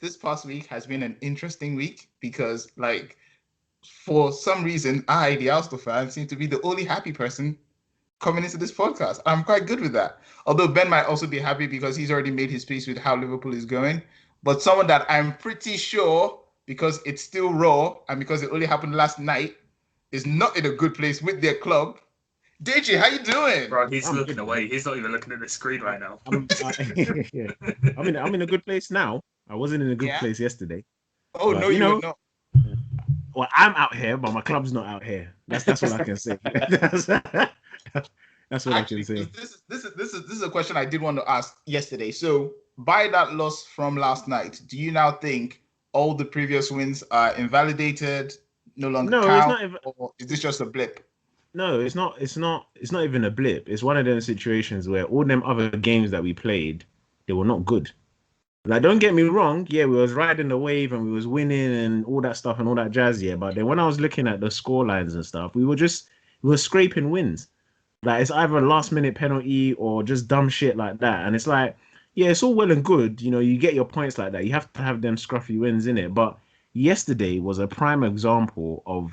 this past week has been an interesting week because, like, for some reason, I, the Arsenal fan, seem to be the only happy person coming into this podcast. I'm quite good with that. Although Ben might also be happy because he's already made his peace with how Liverpool is going. But someone that I'm pretty sure, because it's still raw and because it only happened last night, is not in a good place with their club. Deji, how you doing? Bro, he's I'm looking good, man. away. He's not even looking at the screen right now. Yeah. I'm in a good place now. I wasn't in a good Yeah. place yesterday. Oh But no, you were not. well, I'm out here, but my club's not out here. That's what I can say. That's what I can Actually, say. 'cause this is a question I did want to ask yesterday. So, by that loss from last night, do you now think all the previous wins are invalidated, no longer No, it's count, not even. or is this just a blip? No, it's not. It's not. It's not even a blip. It's one of those situations where all them other games that we played, they were not good. Like, don't get me wrong. Yeah, we was riding the wave and we was winning and all that stuff and all that jazz. Yeah, but then when I was looking at the score lines and stuff, we were scraping wins. Like, it's either a last minute penalty or just dumb shit like that. And it's like, yeah, it's all well and good. You know, you get your points like that. You have to have them scruffy wins in it. But yesterday was a prime example of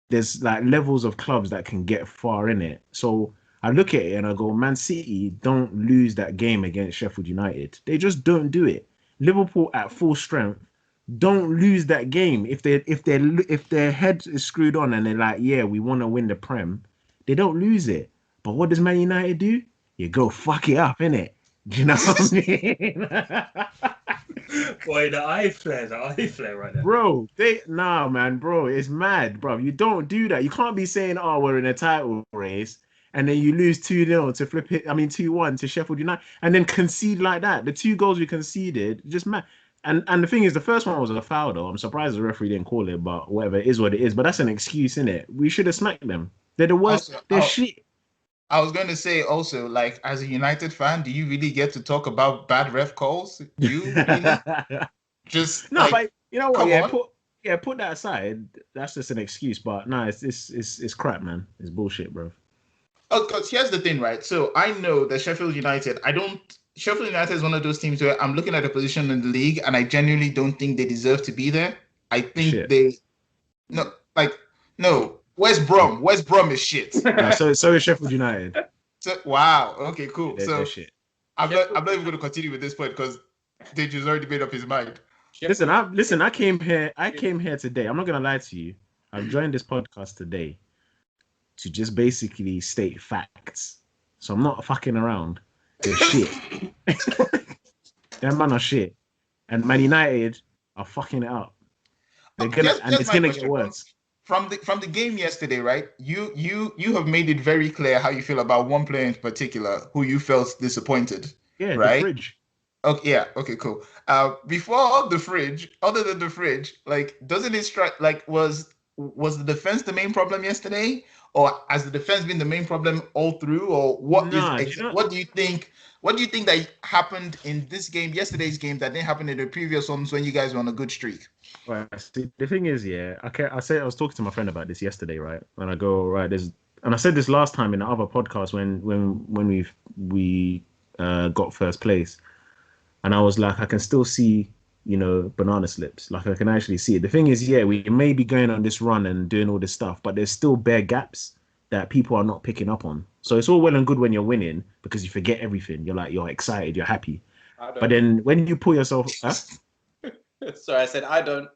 there's like levels of clubs that can get far in it. So I look at it and I go, Man City don't lose that game against Sheffield United. They just don't do it. Liverpool at full strength don't lose that game if their head is screwed on and they're like, yeah, we want to win the Prem. They don't lose it. But what does Man United do? You go fuck it up, innit? Do you know what I mean? Boy, the eye flare right now. Bro, man, bro, it's mad, bro. You don't do that. You can't be saying, oh, we're in a title race, and then you lose 2-0 to flip it, 2-1 to Sheffield United, and then concede like that. The two goals we conceded, just mad. And the thing is, the first one was a foul, though. I'm surprised the referee didn't call it, but whatever, it is what it is. But that's an excuse, innit? We should have smacked them. They're the worst. Also, They're shit. I was going to say also, like, as a United fan, do you really get to talk about bad ref calls? You really just No, like, but you know what? come on. Put that aside. That's just an excuse. But no, it's crap, man. It's bullshit, bro. Oh, because here's the thing, right? So I know that Sheffield United, Sheffield United is one of those teams where I'm looking at the position in the league and I genuinely don't think they deserve to be there. I think Shit. no, West Brom is shit. No, so is Sheffield United. So, wow. Okay, cool. They're So shit. I'm not even going to continue with this point because Deju's already made up his mind. Listen, I came here today. I'm not gonna lie to you. I've joined this podcast today to just basically state facts. So I'm not fucking around. They're shit. Them man are shit. And Man United are fucking it up. It's gonna get worse. From the game yesterday, right? You have made it very clear how you feel about one player in particular who you felt disappointed. Yeah, right? The Fridge. Okay, yeah, okay, cool. Before the Fridge, other than the Fridge, like, doesn't it strike like was the defense the main problem yesterday, or has the defense been the main problem all through, or what what do you think? What do you think that happened in this game, yesterday's game, that didn't happen in the previous ones when you guys were on a good streak? Right. See, the thing is, yeah, I was talking to my friend about this yesterday, right? And I go, right, and I said this last time in the other podcast when we got first place, and I was like, I can still see, banana slips. Like, I can actually see it. The thing is, yeah, we may be going on this run and doing all this stuff, but there's still bare gaps that people are not picking up on. So it's all well and good when you're winning because you forget everything. You're excited, you're happy. But then when you pull yourself, Sorry, I said I don't.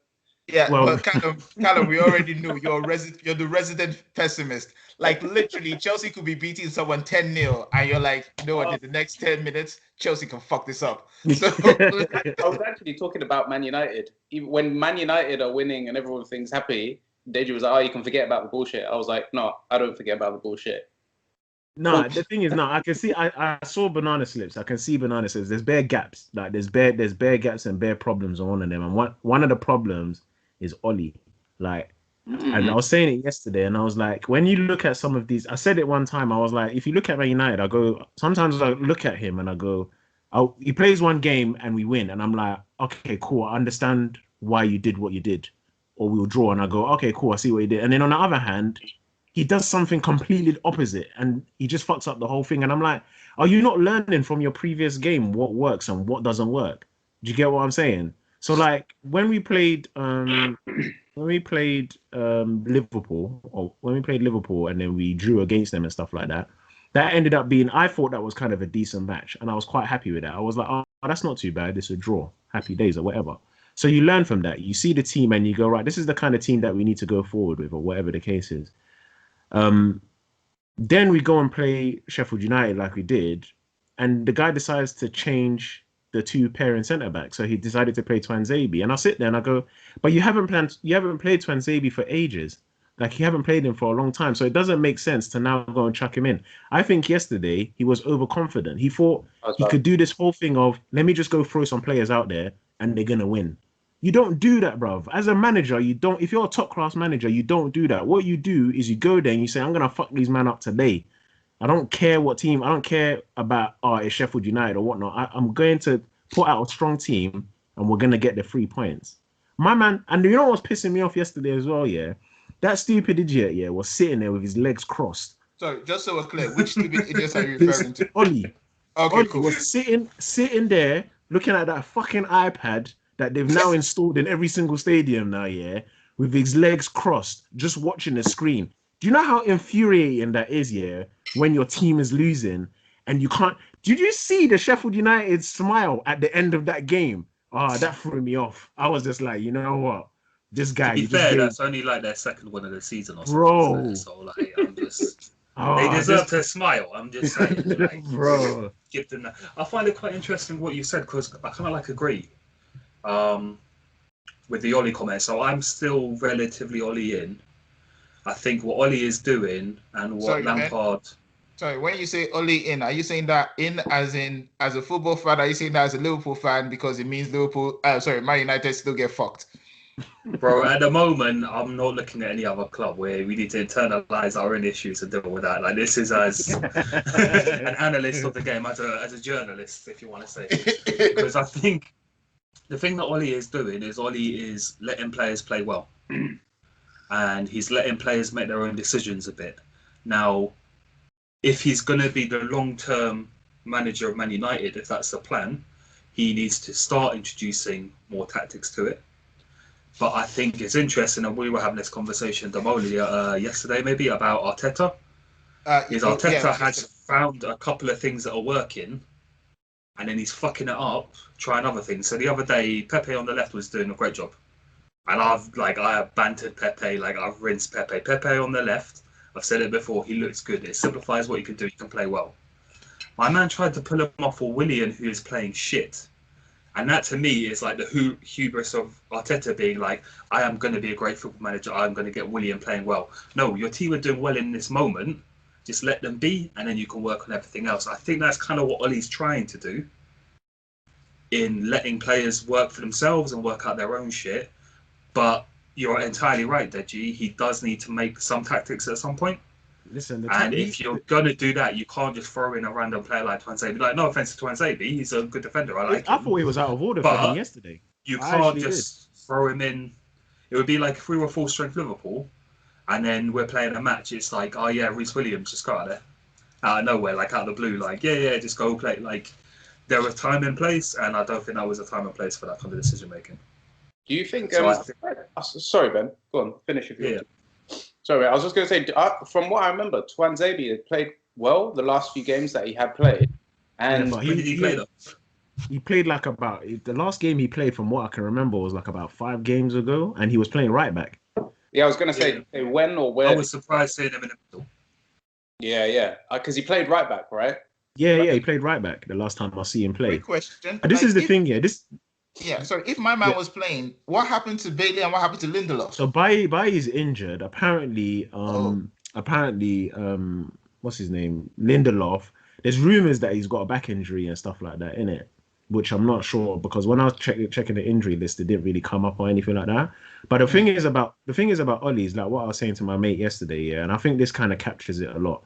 Yeah, well, kind of, we already knew you're the resident pessimist. Like, literally, Chelsea could be beating someone 10-0, and you're like, you know what, in the next 10 minutes, Chelsea can fuck this up. So, I was actually talking about Man United. Even when Man United are winning and everyone thinks happy, Deji was like, oh, you can forget about the bullshit. I was like, no, I don't forget about the bullshit. No, the thing is, I can see. I saw banana slips. I can see banana slips. There's bare gaps. Like, there's bare gaps and bare problems on one of them. And one of the problems is Ollie. Like, and I was saying it yesterday, and I was like, when you look at some of these, I said it one time. I was like, if you look at Man United, sometimes I look at him and I go, he plays one game and we win, and I'm like, okay, cool. I understand why you did what you did, or we'll draw, and I go, okay, cool. I see what you did. And then on the other hand, he does something completely opposite and he just fucks up the whole thing. And I'm like, are you not learning from your previous game what works and what doesn't work? Do you get what I'm saying? So like when we played Liverpool and then we drew against them and stuff like that, that ended up being, I thought that was kind of a decent match and I was quite happy with that. I was like, oh, that's not too bad. It's a draw. Happy days or whatever. So you learn from that. You see the team and you go, right, this is the kind of team that we need to go forward with or whatever the case is. Then we go and play Sheffield United like we did, and the guy decides to change the two pairing centre backs. So he decided to play Twanzebe, and I sit there and I go, "But you haven't played Twanzebe for ages. Like you haven't played him for a long time. So it doesn't make sense to now go and chuck him in." I think yesterday he was overconfident. He thought he could do this whole thing of, "Let me just go throw some players out there and they're gonna win." You don't do that, bruv. As a manager, you don't. If you're a top class manager, you don't do that. What you do is you go there and you say, "I'm gonna fuck these men up today. I don't care what team. I don't care about it's Sheffield United or whatnot. I'm going to put out a strong team and we're gonna get the 3 points." My man, and you know what's pissing me off yesterday as well? Yeah, that stupid idiot, yeah, was sitting there with his legs crossed. Sorry, just so we're clear, which stupid idiots are you referring to? Ollie. Okay, Ollie cool. was sitting there looking at that fucking iPad that they've now installed in every single stadium now, yeah, with his legs crossed, just watching the screen. Do you know how infuriating that is, yeah, when your team is losing and you can't... Did you see the Sheffield United smile at the end of that game? That threw me off. I was just like, you know what? This guy... To be fair, that's only like their second win of the season or something. Bro. So, like, I'm just... they deserve to smile. I'm just saying. Like, bro. Give them that. I find it quite interesting what you said because I kind of like agree with the Ollie comment. So I'm still relatively Ollie in. I think what Ollie is doing and what Lampard... Sorry, when you say Ollie in, are you saying that in as a football fan? Are you saying that as a Liverpool fan because it means Man United still get fucked? Bro, at the moment, I'm not looking at any other club where we need to internalize our own issues and deal with that. Like, this is as an analyst of the game, as a journalist, if you want to say. Because I think the thing that Ollie is doing is Ollie is letting players play well. And he's letting players make their own decisions a bit. Now, if he's going to be the long-term manager of Man United, if that's the plan, he needs to start introducing more tactics to it. But I think it's interesting, and we were having this conversation, Damoli, yesterday maybe, about Arteta. Arteta has found a couple of things that are working, and then he's fucking it up, trying other things. So the other day, Pepe on the left was doing a great job. And I have bantered Pepe, like I've rinsed Pepe. Pepe on the left, I've said it before, he looks good. It simplifies what he can do. He can play well. My man tried to pull him off for Willian, who is playing shit. And that to me is like the hubris of Arteta being like, I am going to be a great football manager. I'm going to get Willian playing well. No, your team are doing well in this moment. Just let them be, and then you can work on everything else. I think that's kind of what Ollie's trying to do in letting players work for themselves and work out their own shit. But you're entirely right, Deji. He does need to make some tactics at some point. Listen, if you're going to do that, you can't just throw in a random player like Twanzebe. Like, no offense to Twanzebe, he's a good defender. I thought he was out of order for him yesterday. You can't just throw him in. It would be like if we were full strength Liverpool and then we're playing a match, it's like, oh yeah, Reece Williams, just go out there. Out of nowhere, like out of the blue, like, yeah, just go play. Like, there was time and place, and I don't think that was a time and place for that kind of decision making. Do you think... sorry, Ben. Go on, finish if you want to. Sorry, I was just going to say, from what I remember, Twanzebe had played well the last few games that he had played. And when did he play them? He played like about... The last game he played, from what I can remember, was like about 5 games ago, and he was playing right back. Yeah, I was going to say when or where... I was surprised seeing him in the middle. Yeah. Because he played right back, right? Yeah, he played right back the last time I see him play. Quick question. And this is the thing, yeah. If my man was playing, what happened to Bailey and what happened to Lindelof? So Bailly's injured. Apparently, what's his name? Lindelof. There's rumors that he's got a back injury and stuff like that, innit? Which I'm not sure, because when I was checking the injury list, it didn't really come up or anything like that. But the thing is about Ollie is like what I was saying to my mate yesterday, yeah, and I think this kind of captures it a lot.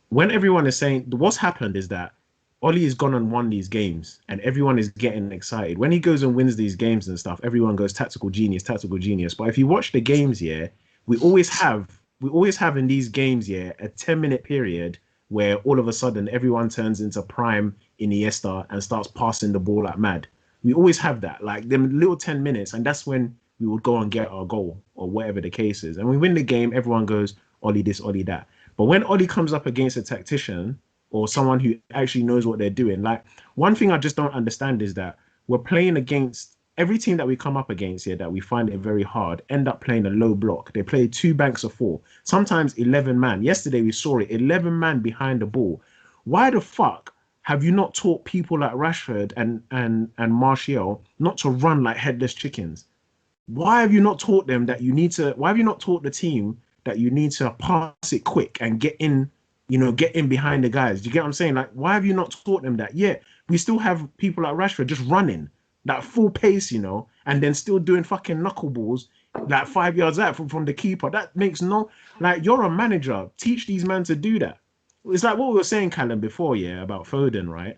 When everyone is saying what's happened is that Ollie has gone and won these games and everyone is getting excited. When he goes and wins these games and stuff, everyone goes tactical genius. But if you watch the games, yeah, we always have in these games, yeah, a 10-minute period where all of a sudden everyone turns into prime Iniesta and starts passing the ball like mad. We always have that, like them little 10 minutes, and that's when we would go and get our goal or whatever the case is. And we win the game, everyone goes, Ollie this, Ollie that. But when Ollie comes up against a tactician or someone who actually knows what they're doing, like one thing I just don't understand is that we're playing against every team that we come up against here that we find it very hard, end up playing a low block. They play 2 banks of 4, sometimes 11 man. Yesterday we saw it, 11 man behind the ball. Why the fuck have you not taught people like Rashford and Martial not to run like headless chickens? Why have you not taught them that you need to? Why have you not taught the team that you need to pass it quick and get in, get in behind the guys? Do you get what I'm saying? Like, why have you not taught them that? Yeah, we still have people like Rashford just running that full pace, and then still doing fucking knuckleballs like 5 yards out from the keeper. That makes no, like, you're a manager. Teach these men to do that. It's like what we were saying, Callum, before, yeah, about Foden, right?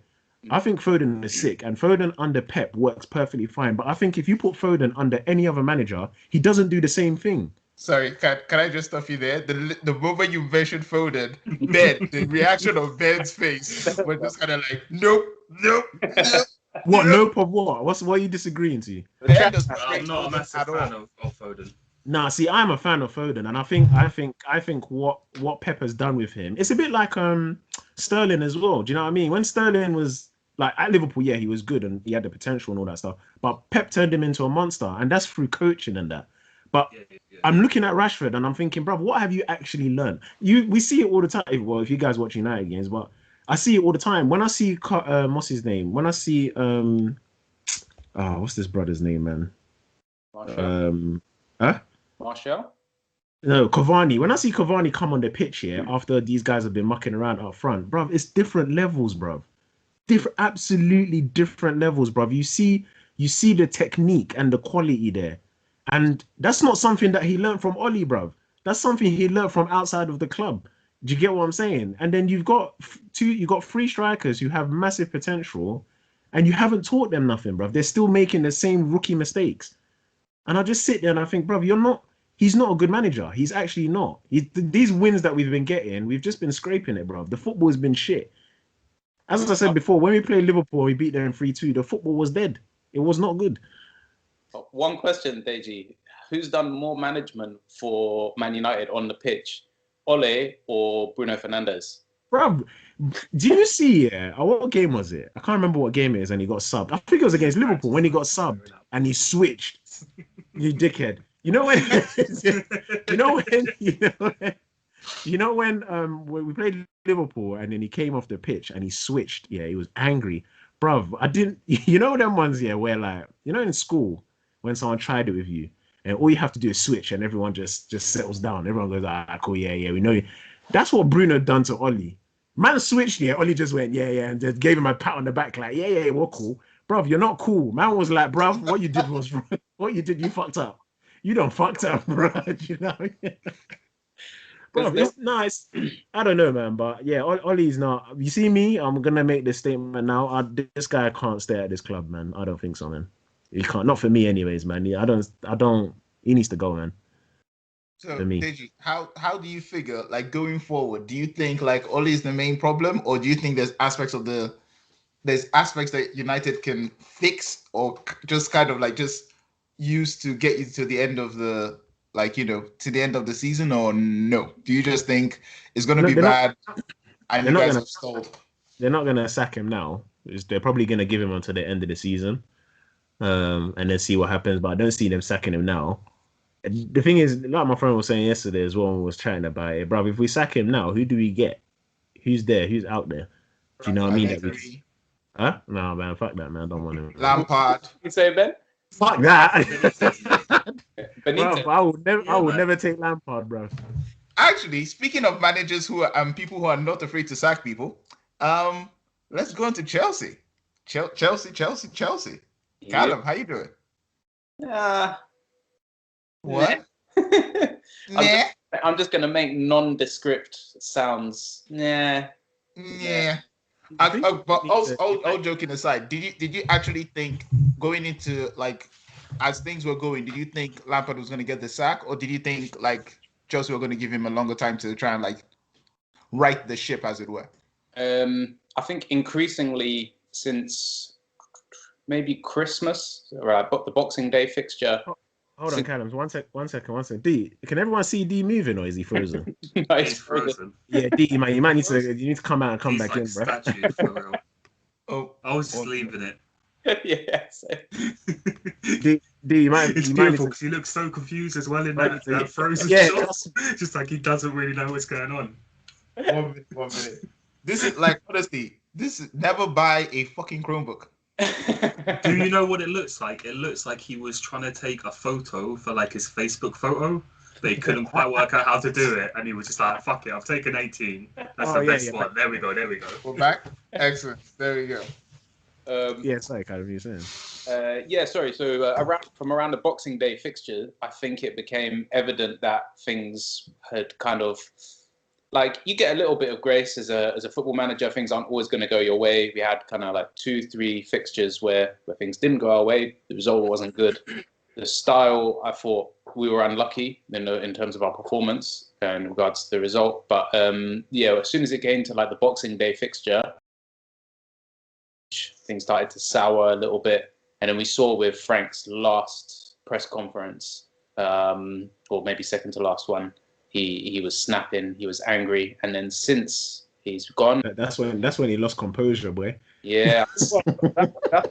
I think Foden is sick, and Foden under Pep works perfectly fine. But I think if you put Foden under any other manager, he doesn't do the same thing. Sorry, can I just stop you there? The moment you mentioned Foden, Ben, the reaction of Ben's face was just kind of like, nope, nope, nope. What? Nope of what? What are you disagreeing to? Ben does I'm not a massive fan of Foden. Nah, see, I'm a fan of Foden, and I think what Pep has done with him, it's a bit like Sterling as well. Do you know what I mean? When Sterling was like at Liverpool, yeah, he was good and he had the potential and all that stuff. But Pep turned him into a monster, and that's through coaching and that. But I'm looking at Rashford and I'm thinking, bro, what have you actually learned? We see it all the time. Well, if you guys watch United games, but I see it all the time. When I see what's his name? When I see what's this brother's name, man? Martial? No, Cavani. When I see Cavani come on the pitch here after these guys have been mucking around up front, bro, it's different levels, bro. Absolutely different levels, bro. You see the technique and the quality there. And that's not something that he learned from Ollie, bro. That's something he learned from outside of the club. Do you get what I'm saying? And then you've got 3 strikers who have massive potential, and you haven't taught them nothing, bro. They're still making the same rookie mistakes. And I just sit there and I think, bro, he's not a good manager. He's actually not. These wins that we've been getting, we've just been scraping it, bro. The football has been shit. As I said before, when we played Liverpool, we beat them 3-2. The football was dead. It was not good. One question, Deji. Who's done more management for Man United on the pitch, Ole or Bruno Fernandes? Bro, do you see, what game was it? I can't remember what game it is, and he got subbed. I think it was against Liverpool when he got subbed and he switched. You dickhead. You know when when we played Liverpool and then he came off the pitch and he switched. Yeah, he was angry. Bruv, I didn't, them ones, yeah, where like, in school when someone tried it with you and all you have to do is switch and everyone just settles down. Everyone goes, cool, yeah, we know you. That's what Bruno done to Ollie. Man switched, yeah, Ollie just went, yeah, and just gave him a pat on the back like, yeah, we're cool. Bruv, you're not cool. Man was like, bruv, what you did was wrong. What you did, you fucked up. You done fucked up, bro. You know? Bro, it's nice. I don't know, man, but yeah, Ollie's not. You see me? I'm gonna make this statement now. This guy can't stay at this club, man. I don't think so, man. He can't. Not for me, anyways, man. I don't. He needs to go, man. So, Deji, how do you figure, like, going forward? Do you think like Ollie is the main problem, or do you think there's aspects that United can fix, or just kind of like just use to get you to the end of the to the end of the season, or no? Do you just think it's going to be bad and you guys have stalled? They're not going to sack him now. They're probably going to give him until the end of the season and then see what happens. But I don't see them sacking him now. The thing is, like my friend was saying yesterday as well when we was chatting about it, bro, if we sack him now, who do we get? Who's there? Who's out there? Do you know what I mean? Huh? No, man, fuck that, man. I don't want him. Lampard. You say, Ben? Fuck that. Benito. Bro, I would never take Lampard, bro. Actually, speaking of managers who are people who are not afraid to sack people, let's go into Chelsea. Chelsea. Yeah. Callum, how you doing? What? Nah. I'm just gonna make nondescript sounds. Nah. Yeah. But all joking aside, did you actually think going into like as things were going, did you think Lampard was going to get the sack, or did you think like Chelsea were going to give him a longer time to try and like right the ship, as it were? I think increasingly since maybe Christmas, right? But the Boxing Day fixture. Hold on, Callum. One second. D, can everyone see D moving, or is he frozen? No, He's frozen. Yeah, D, you might need to come out and come He's back like in, bro. statue for real. Oh, I was just leaving it. Yes. D, you might. It's you beautiful might because he looks so confused as well in Right, that frozen yeah, shot. Just like he doesn't really know what's going on. 1 minute. This is like, honestly, this is never buy a fucking Chromebook. Do you know what it looks like? It looks like he was trying to take a photo for like his Facebook photo, but he couldn't quite work out how to do it, and he was just like, "Fuck it, I've taken 18. That's the best one." There we go. We're back. Excellent. There we go. Yeah, sorry, Callum, you saying? Sorry. So around the Boxing Day fixture, I think it became evident that things had kind of, like, you get a little bit of grace as a football manager. Things aren't always going to go your way. We had kind of like 2-3 fixtures where things didn't go our way. The result wasn't good. The style, I thought we were unlucky in terms of our performance in regards to the result. But as soon as it came to like the Boxing Day fixture, things started to sour a little bit. And then we saw with Frank's last press conference, or maybe second to last one, he was snapping, he was angry, and then since he's gone, That's when he lost composure, boy. yeah, that's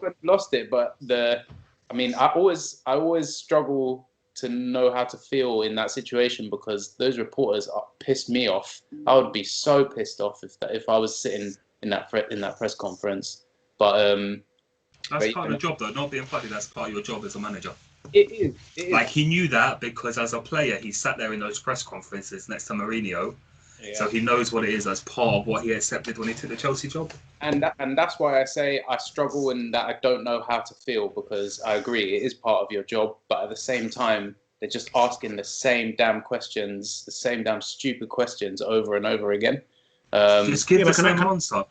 when he lost it. But I always struggle to know how to feel in that situation because those reporters pissed me off. I would be so pissed off if I was sitting in that press conference. But that's part of the job, though. Not being funny, that's part of your job as a manager. It is. Like, he knew that because as a player, he sat there in those press conferences next to Mourinho. Yeah. So he knows what it is as part of what he accepted when he took the Chelsea job. And that's why I say I struggle in that I don't know how to feel, because I agree it is part of your job, but at the same time they're just asking the same damn questions, the same damn stupid questions over and over again. Just give the same answer.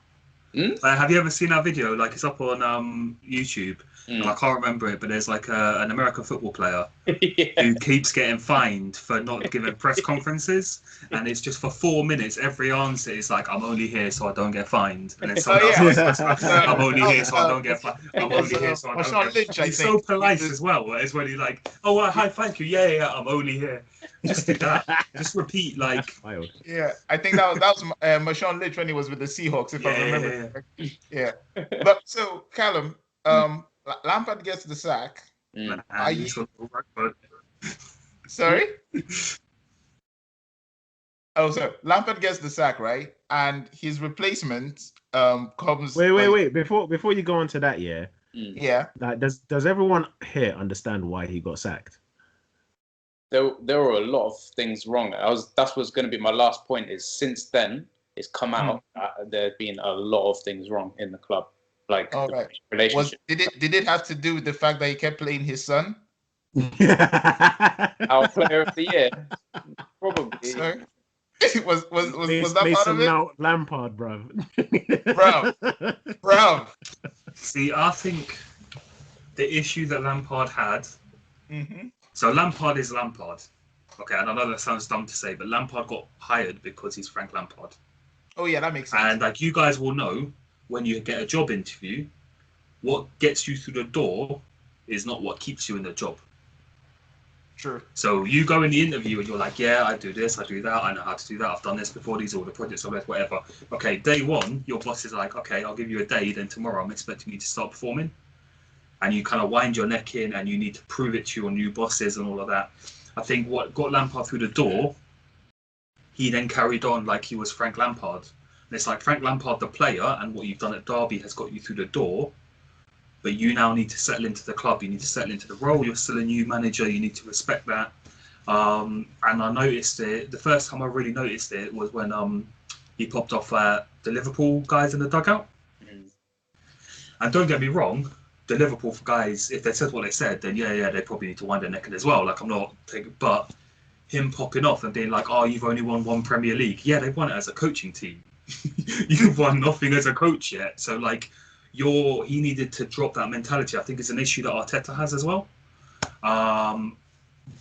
Hmm? Have you ever seen that video? Like, it's up on YouTube. And I can't remember it, but there's like an American football player who keeps getting fined for not giving press conferences, and it's just for 4 minutes. Every answer is like, "I'm only here so I don't get fined," and then someone else "I'm only here so I don't get fined. I'm only here so I don't get fined." He's so polite as well. As when he's like, "Oh, hi, thank you. Yeah, I'm only here." Just do that. Just repeat like. Yeah, I think that was Marshawn Lynch when he was with the Seahawks, if I remember. Yeah. But so Callum, Lampard gets the sack. Are you... Sorry? Oh, sorry. Lampard gets the sack, right? And his replacement comes. Wait. Before you go on to that, yeah. Yeah. Does everyone here understand why he got sacked? There were a lot of things wrong. That's what's going to be my last point. Is since then it's come out there's been a lot of things wrong in the club. Like, relationship. Did it have to do with the fact that he kept playing his son? Our player of the year, probably. Sorry? was that part of it? Mount Lampard, bro. Bro. See, I think the issue that Lampard had. Mm-hmm. So Lampard is Lampard. Okay, and I know that sounds dumb to say, but Lampard got hired because he's Frank Lampard. Oh yeah, that makes sense. And like you guys will know, when you get a job interview, what gets you through the door is not what keeps you in the job. True. So you go in the interview and you're like, yeah, I do this, I do that, I know how to do that, I've done this before, these are all the projects I've left, whatever. Okay, day one, your boss is like, okay, I'll give you a day, then tomorrow I'm expecting you to start performing. And you kind of wind your neck in and you need to prove it to your new bosses and all of that. I think what got Lampard through the door, he then carried on like he was Frank Lampard. And it's like Frank Lampard, the player, and what you've done at Derby has got you through the door. But you now need to settle into the club. You need to settle into the role. You're still a new manager. You need to respect that. And I noticed it. The first time I really noticed it was when he popped off the Liverpool guys in the dugout. And don't get me wrong, the Liverpool guys, if they said what they said, then yeah, they probably need to wind their neck in as well. Like, I'm not taking, but him popping off and being like, oh, you've only won one Premier League. Yeah, they won it as a coaching team. You've won nothing as a coach yet. So like, he needed to drop that mentality. I think it's an issue that Arteta has as well,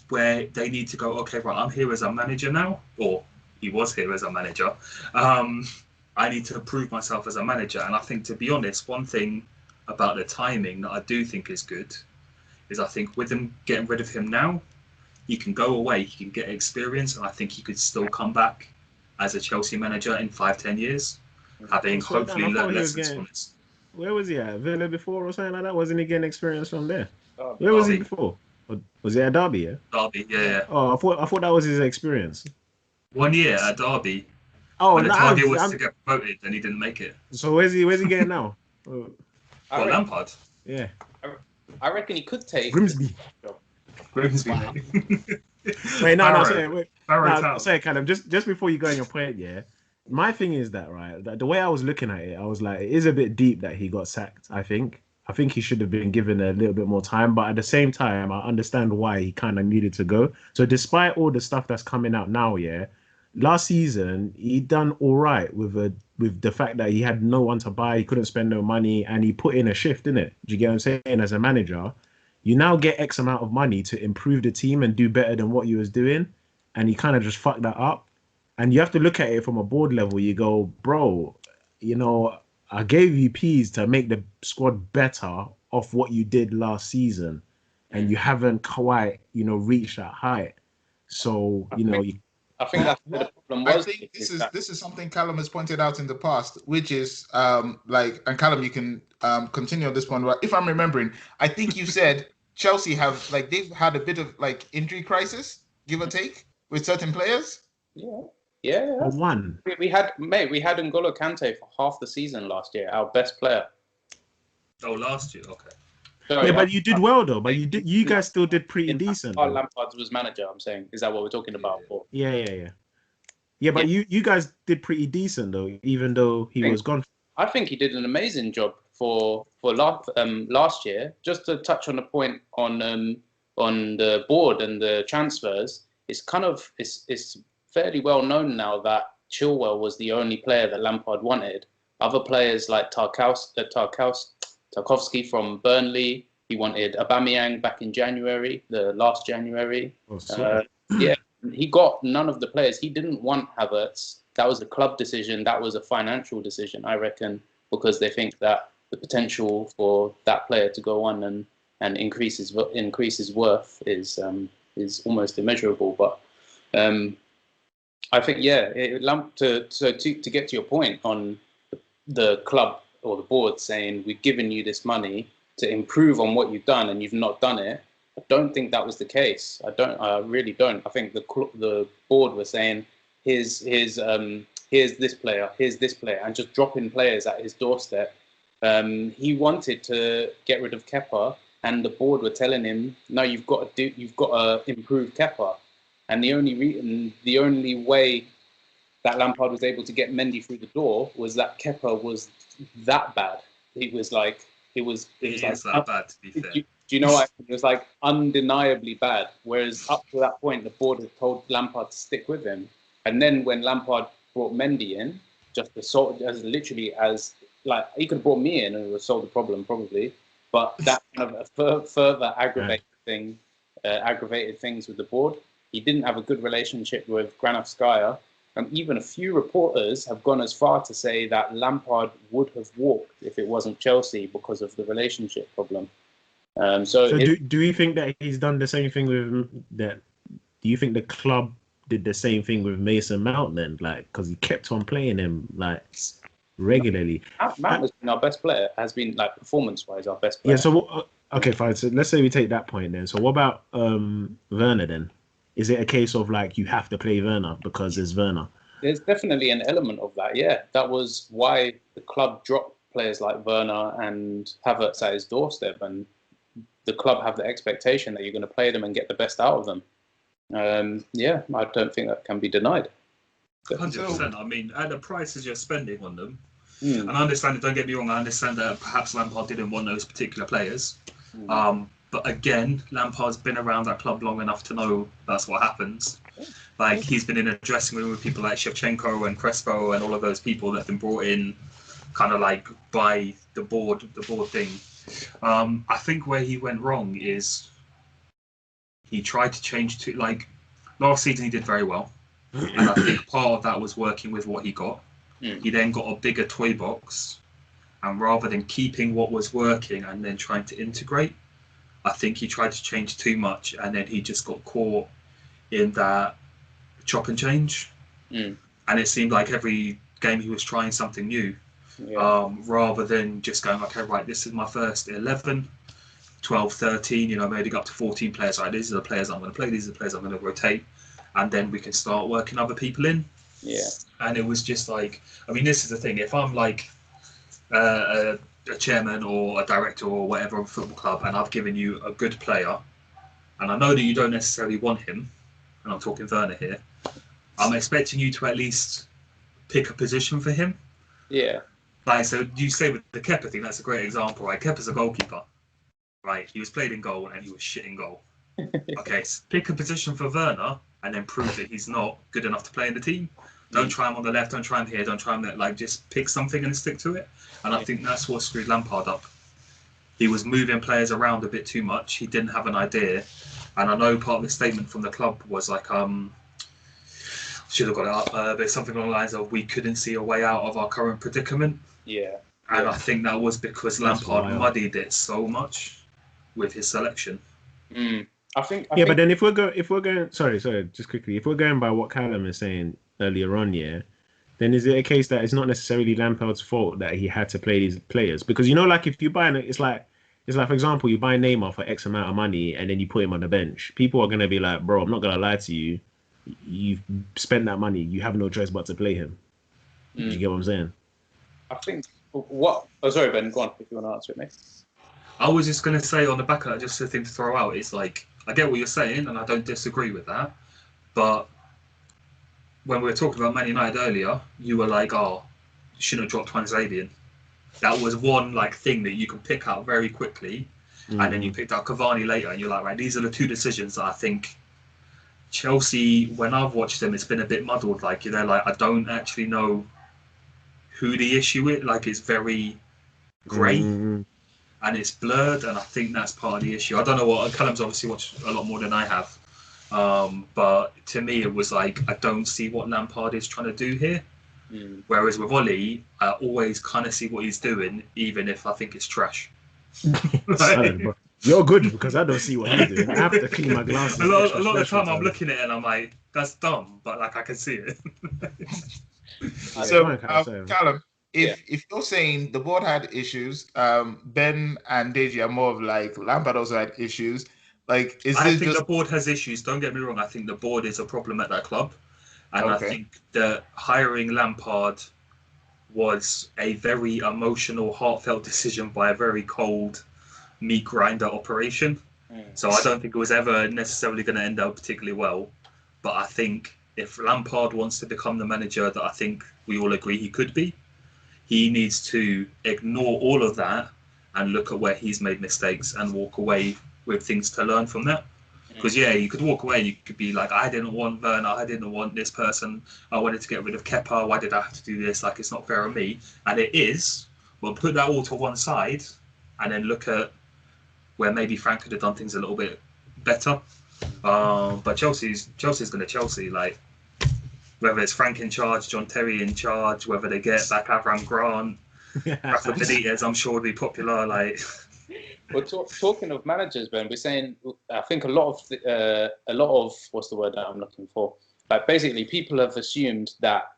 where they need to go, okay, right, I'm here as a manager now, or he was here as a manager. I need to prove myself as a manager. And I think, to be honest, one thing about the timing that I do think is good is I think with them getting rid of him now, he can go away, he can get experience, and I think he could still come back as a Chelsea manager in 5-10 years, having So, damn, hopefully I thought learned he was lessons getting. from this. Where was he at? Villa before or something like that? Wasn't he getting experience from there? Oh, Where was he Derby. before? Or was he at Derby? Yeah. Derby, yeah. Oh, I thought that was his experience. 1 year at Derby, Oh, when the no, target was to get promoted, and he didn't make it. so where's he getting now? Oh, I, Well, reckon, Lampard. yeah, I reckon he could take. Grimsby. Grimsby. Wait, no, Barrow. sorry, wait, Barrow no, Town. sorry, Callum. Just before you go on your point, yeah. My thing is that right, that the way I was looking at it, I was like, it is a bit deep that he got sacked. I think he should have been given a little bit more time, but at the same time, I understand why he kind of needed to go. So despite all the stuff that's coming out now, yeah, last season he done all right with the fact that he had no one to buy, he couldn't spend no money, and he put in a shift, innit? Do you get what I'm saying? As a manager, you now get X amount of money to improve the team and do better than what you was doing, and he kind of just fucked that up. And you have to look at it from a board level. You go, bro, I gave you P's to make the squad better off what you did last season, and you haven't quite, reached that height. So, I think that's where the problem I was. think this is something Callum has pointed out in the past, which is and Callum, you can continue on this one. But if I'm remembering, I think you said Chelsea have they've had a bit of injury crisis, give or take, with certain players. Yeah. one. We had N'Golo Kante for half the season last year, our best player. Oh, last year, okay. Yeah, but you did well though. But you guys still did pretty decent. Lampard was manager. I'm saying, is that what we're talking about? Yeah. Yeah, but you guys did pretty decent though, even though he was gone. I think he did an amazing job for last year. Just to touch on the point on the board and the transfers, it's fairly well known now that Chilwell was the only player that Lampard wanted. Other players like Tarkowski from Burnley, he wanted Aubameyang back in last January. He got none of the players. He didn't want Havertz. That was a club decision. That was a financial decision, I reckon, because they think that the potential for that player to go on and increase his worth is almost immeasurable. But I think, to get to your point on the club or the board saying we've given you this money to improve on what you've done and you've not done it, I don't think that was the case. I really don't. I think the board was saying here's this player, and just dropping players at his doorstep. He wanted to get rid of Kepa, and the board were telling him, no, you've got to improve Kepa. And the only way that Lampard was able to get Mendy through the door was that Kepa was that bad. It was that bad, to be fair. Do you know what? It was undeniably bad. Whereas up to that point, the board had told Lampard to stick with him. And then when Lampard brought Mendy in, he could have brought me in and it would have solved the problem probably. But that kind of further aggravated things with the board. He didn't have a good relationship with Granowskaia. And even a few reporters have gone as far to say that Lampard would have walked if it wasn't Chelsea because of the relationship problem. Do you think that he's done the same thing with that? Do you think the club did the same thing with Mason Mount then? Because he kept on playing him regularly. Mount has been our best player. Has been performance-wise our best player. Yeah. So okay, fine. So let's say we take that point then. So what about Werner then? Is it a case of you have to play Werner because there's Werner? There's definitely an element of that. Yeah, that was why the club dropped players like Werner and Havertz at his doorstep, and the club have the expectation that you're going to play them and get the best out of them. I don't think that can be denied. 100%. I mean, at the prices you're spending on them, and I understand it. Don't get me wrong. I understand that perhaps Lampard didn't want those particular players. But again, Lampard's been around that club long enough to know that's what happens. He's been in a dressing room with people like Shevchenko and Crespo and all of those people that have been brought in kind of by the board thing. I think where he went wrong is he tried to change to last season he did very well. And I think part of that was working with what he got. He then got a bigger toy box And rather than keeping what was working and then trying to integrate, I think he tried to change too much, and then he just got caught in that chop and change. And it seemed like every game he was trying something new, rather than just going, okay, right, this is my first 11, 12, 13, maybe up to 14 players. Right, these are the players I'm going to play, these are the players I'm going to rotate, and then we can start working other people in. Yeah. And it was just like, I mean, this is the thing. If I'm like a chairman or a director or whatever of a football club, and I've given you a good player, and I know that you don't necessarily want him, and I'm talking Werner here, I'm expecting you to at least pick a position for him. Yeah. Like, so you say with the Kepa thing, that's a great example, right? Kepa's a goalkeeper, right? He was played in goal and he was shit in goal. Okay, so pick a position for Werner and then prove that he's not good enough to play in the team. Don't try him on the left, don't try him here, don't try him there. Like, just pick something and stick to it. And I think that's what screwed Lampard up. He was moving players around a bit too much. He didn't have an idea. And I know part of the statement from the club was like, should have got it up, but something along the lines of, we couldn't see a way out of our current predicament. Yeah. And I think that was because Lampard muddied it so much with his selection. I think. But then if we're going, sorry, just quickly, if we're going by what Callum is saying earlier on, then is it a case that it's not necessarily Lampard's fault that he had to play these players? Because like if you buy, it's like for example, you buy Neymar for X amount of money and then you put him on the bench. People are gonna be like, bro, I'm not gonna lie to you. You've spent that money. You have no choice but to play him. Do you get what I'm saying? I think what. Oh, sorry, Ben. Go on if you want to answer it, mate. I was just going to say on the back of that, just a thing to throw out, is like, I get what you're saying and I don't disagree with that. But when we were talking about Man United earlier, you were like, oh, you shouldn't have dropped Juan Zabian. That was one like thing that you can pick out very quickly. And then you picked out Cavani later and you're like, right, these are the two decisions that I think Chelsea, when I've watched them, it's been a bit muddled. Like, like, I don't actually know who the issue is. Like, it's very grey and it's blurred, and I think that's part of the issue. I don't know what Callum's obviously watched a lot more than I have, but to me, it was like, I don't see what Lampard is trying to do here. Whereas with Ollie, I always kind of see what he's doing, even if I think it's trash. You're good because I don't see what he's doing. I have to clean my glasses. A lot of the time I'm looking at it and I'm like, that's dumb, but like I can see it. So, Callum, if you're saying the board had issues, Ben and Deji are more of like Lampard also had issues. Like, I think the board has issues. Don't get me wrong. I think the board is a problem at that club, and I think that hiring Lampard was a very emotional, heartfelt decision by a very cold meat grinder operation. So I don't think it was ever necessarily going to end up particularly well. But I think if Lampard wants to become the manager that I think we all agree he could be, he needs to ignore all of that and look at where he's made mistakes and walk away with things to learn from that. Because you could walk away and you could be like, I didn't want Werner, I didn't want this person, I wanted to get rid of Kepa, why did I have to do this? Like, it's not fair on me. And it is, but put that all to one side and then look at where maybe Frank could have done things a little bit better. But Chelsea's going to Chelsea. Like, whether it's Frank in charge, John Terry in charge, whether they get back Avram Grant, Rafa Benitez, I'm sure will be popular. Like, well, talking of managers, Ben, we're saying I think a lot of what's the word that I'm looking for? Like, basically, people have assumed that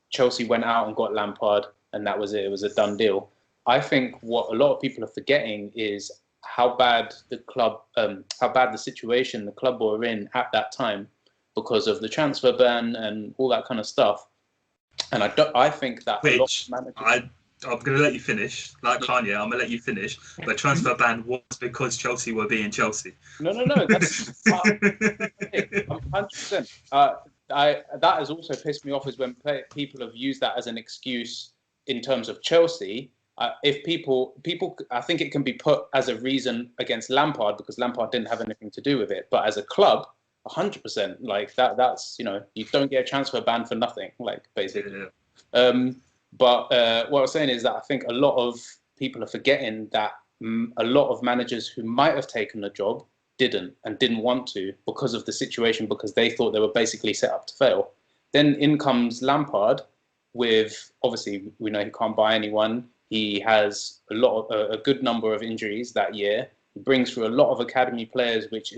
Chelsea went out and got Lampard, and that was it. It was a done deal. I think what a lot of people are forgetting is how bad the situation the club were in at that time because of the transfer ban and all that kind of stuff. And I think that a lot of managers... I'm going to let you finish. Like Kanye, I'm going to let you finish. But transfer ban was because Chelsea were being Chelsea. No. That's 100%. That has also pissed me off is when people have used that as an excuse in terms of Chelsea. If people, I think it can be put as a reason against Lampard because Lampard didn't have anything to do with it. But as a club, 100%, like that's, you don't get a transfer ban for nothing, like basically. Yeah. But what I was saying is that I think a lot of people are forgetting that a lot of managers who might have taken the job didn't want to because of the situation, because they thought they were basically set up to fail. Then in comes Lampard with, obviously, we know he can't buy anyone. He has a good number of injuries that year. He brings through a lot of academy players, which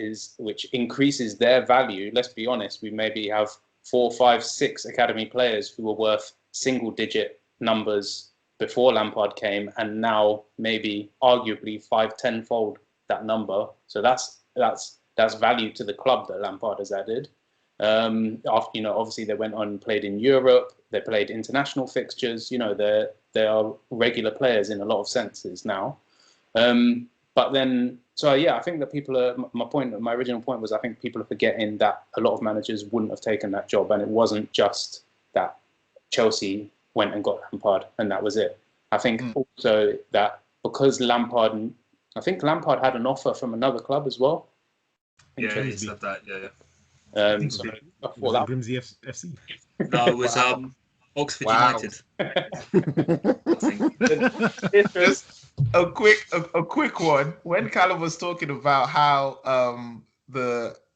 increases their value. Let's be honest, we maybe have 4, 5, 6 academy players who were worth single-digit numbers before Lampard came, and now maybe arguably 5, 10-fold that number. So that's value to the club that Lampard has added. After, obviously they went on and played in Europe. They played international fixtures. They are regular players in a lot of senses now. But then, so yeah, I think that my original point was, I think people are forgetting that a lot of managers wouldn't have taken that job, and it wasn't just that Chelsea went and got Lampard and that was it. I think also that because Lampard had an offer from another club as well. Yeah, he said that. Yeah. Was it Grimsby FC? No, it was Oxford United. Just a quick one. When Callum was talking about how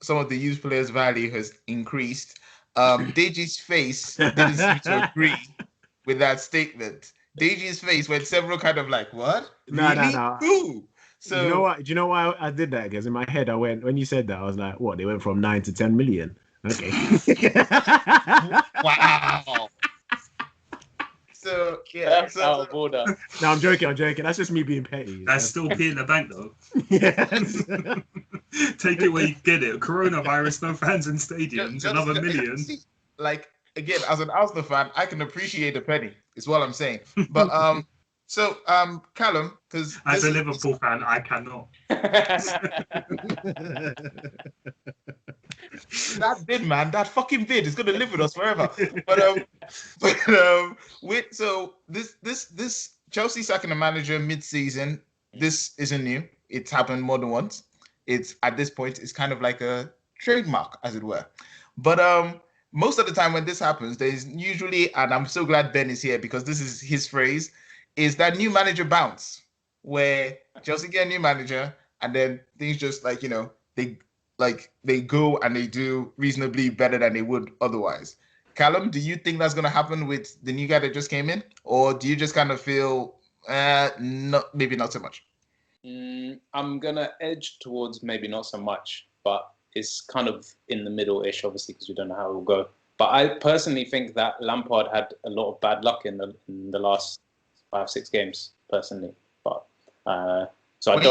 some of the youth players' value has increased, Deji's face didn't seem to agree with that statement. Deji's face went several kind of like, what? Really? No. Ooh. So you know what? Do you know why I did that? Because in my head, when you said that, I was like, what? They went from 9 to 10 million. Okay. Wow. So yeah. Out of order. No, I'm joking. That's just me being petty. That's still P in the bank though. Yes. Take it where you get it. Coronavirus, no fans in stadiums, another million. Like again, as an Arsenal fan, I can appreciate a penny. Is what I'm saying. But So, Callum, because as a Liverpool fan, I cannot. That bid, man, that fucking bid is gonna live with us forever. So this Chelsea sacking a manager mid-season. This isn't new. It's happened more than once. It's at this point, it's kind of like a trademark, as it were. But most of the time when this happens, there's usually, and I'm so glad Ben is here because this is his phrase, is that new manager bounce, where Chelsea get a new manager and then things just they go and they do reasonably better than they would otherwise. Callum, do you think that's going to happen with the new guy that just came in, or do you just kind of feel maybe not so much? I'm gonna edge towards maybe not so much, but it's kind of in the middle-ish, obviously, because we don't know how it will go. But I personally think that Lampard had a lot of bad luck in the last 5-6 games, personally. But so when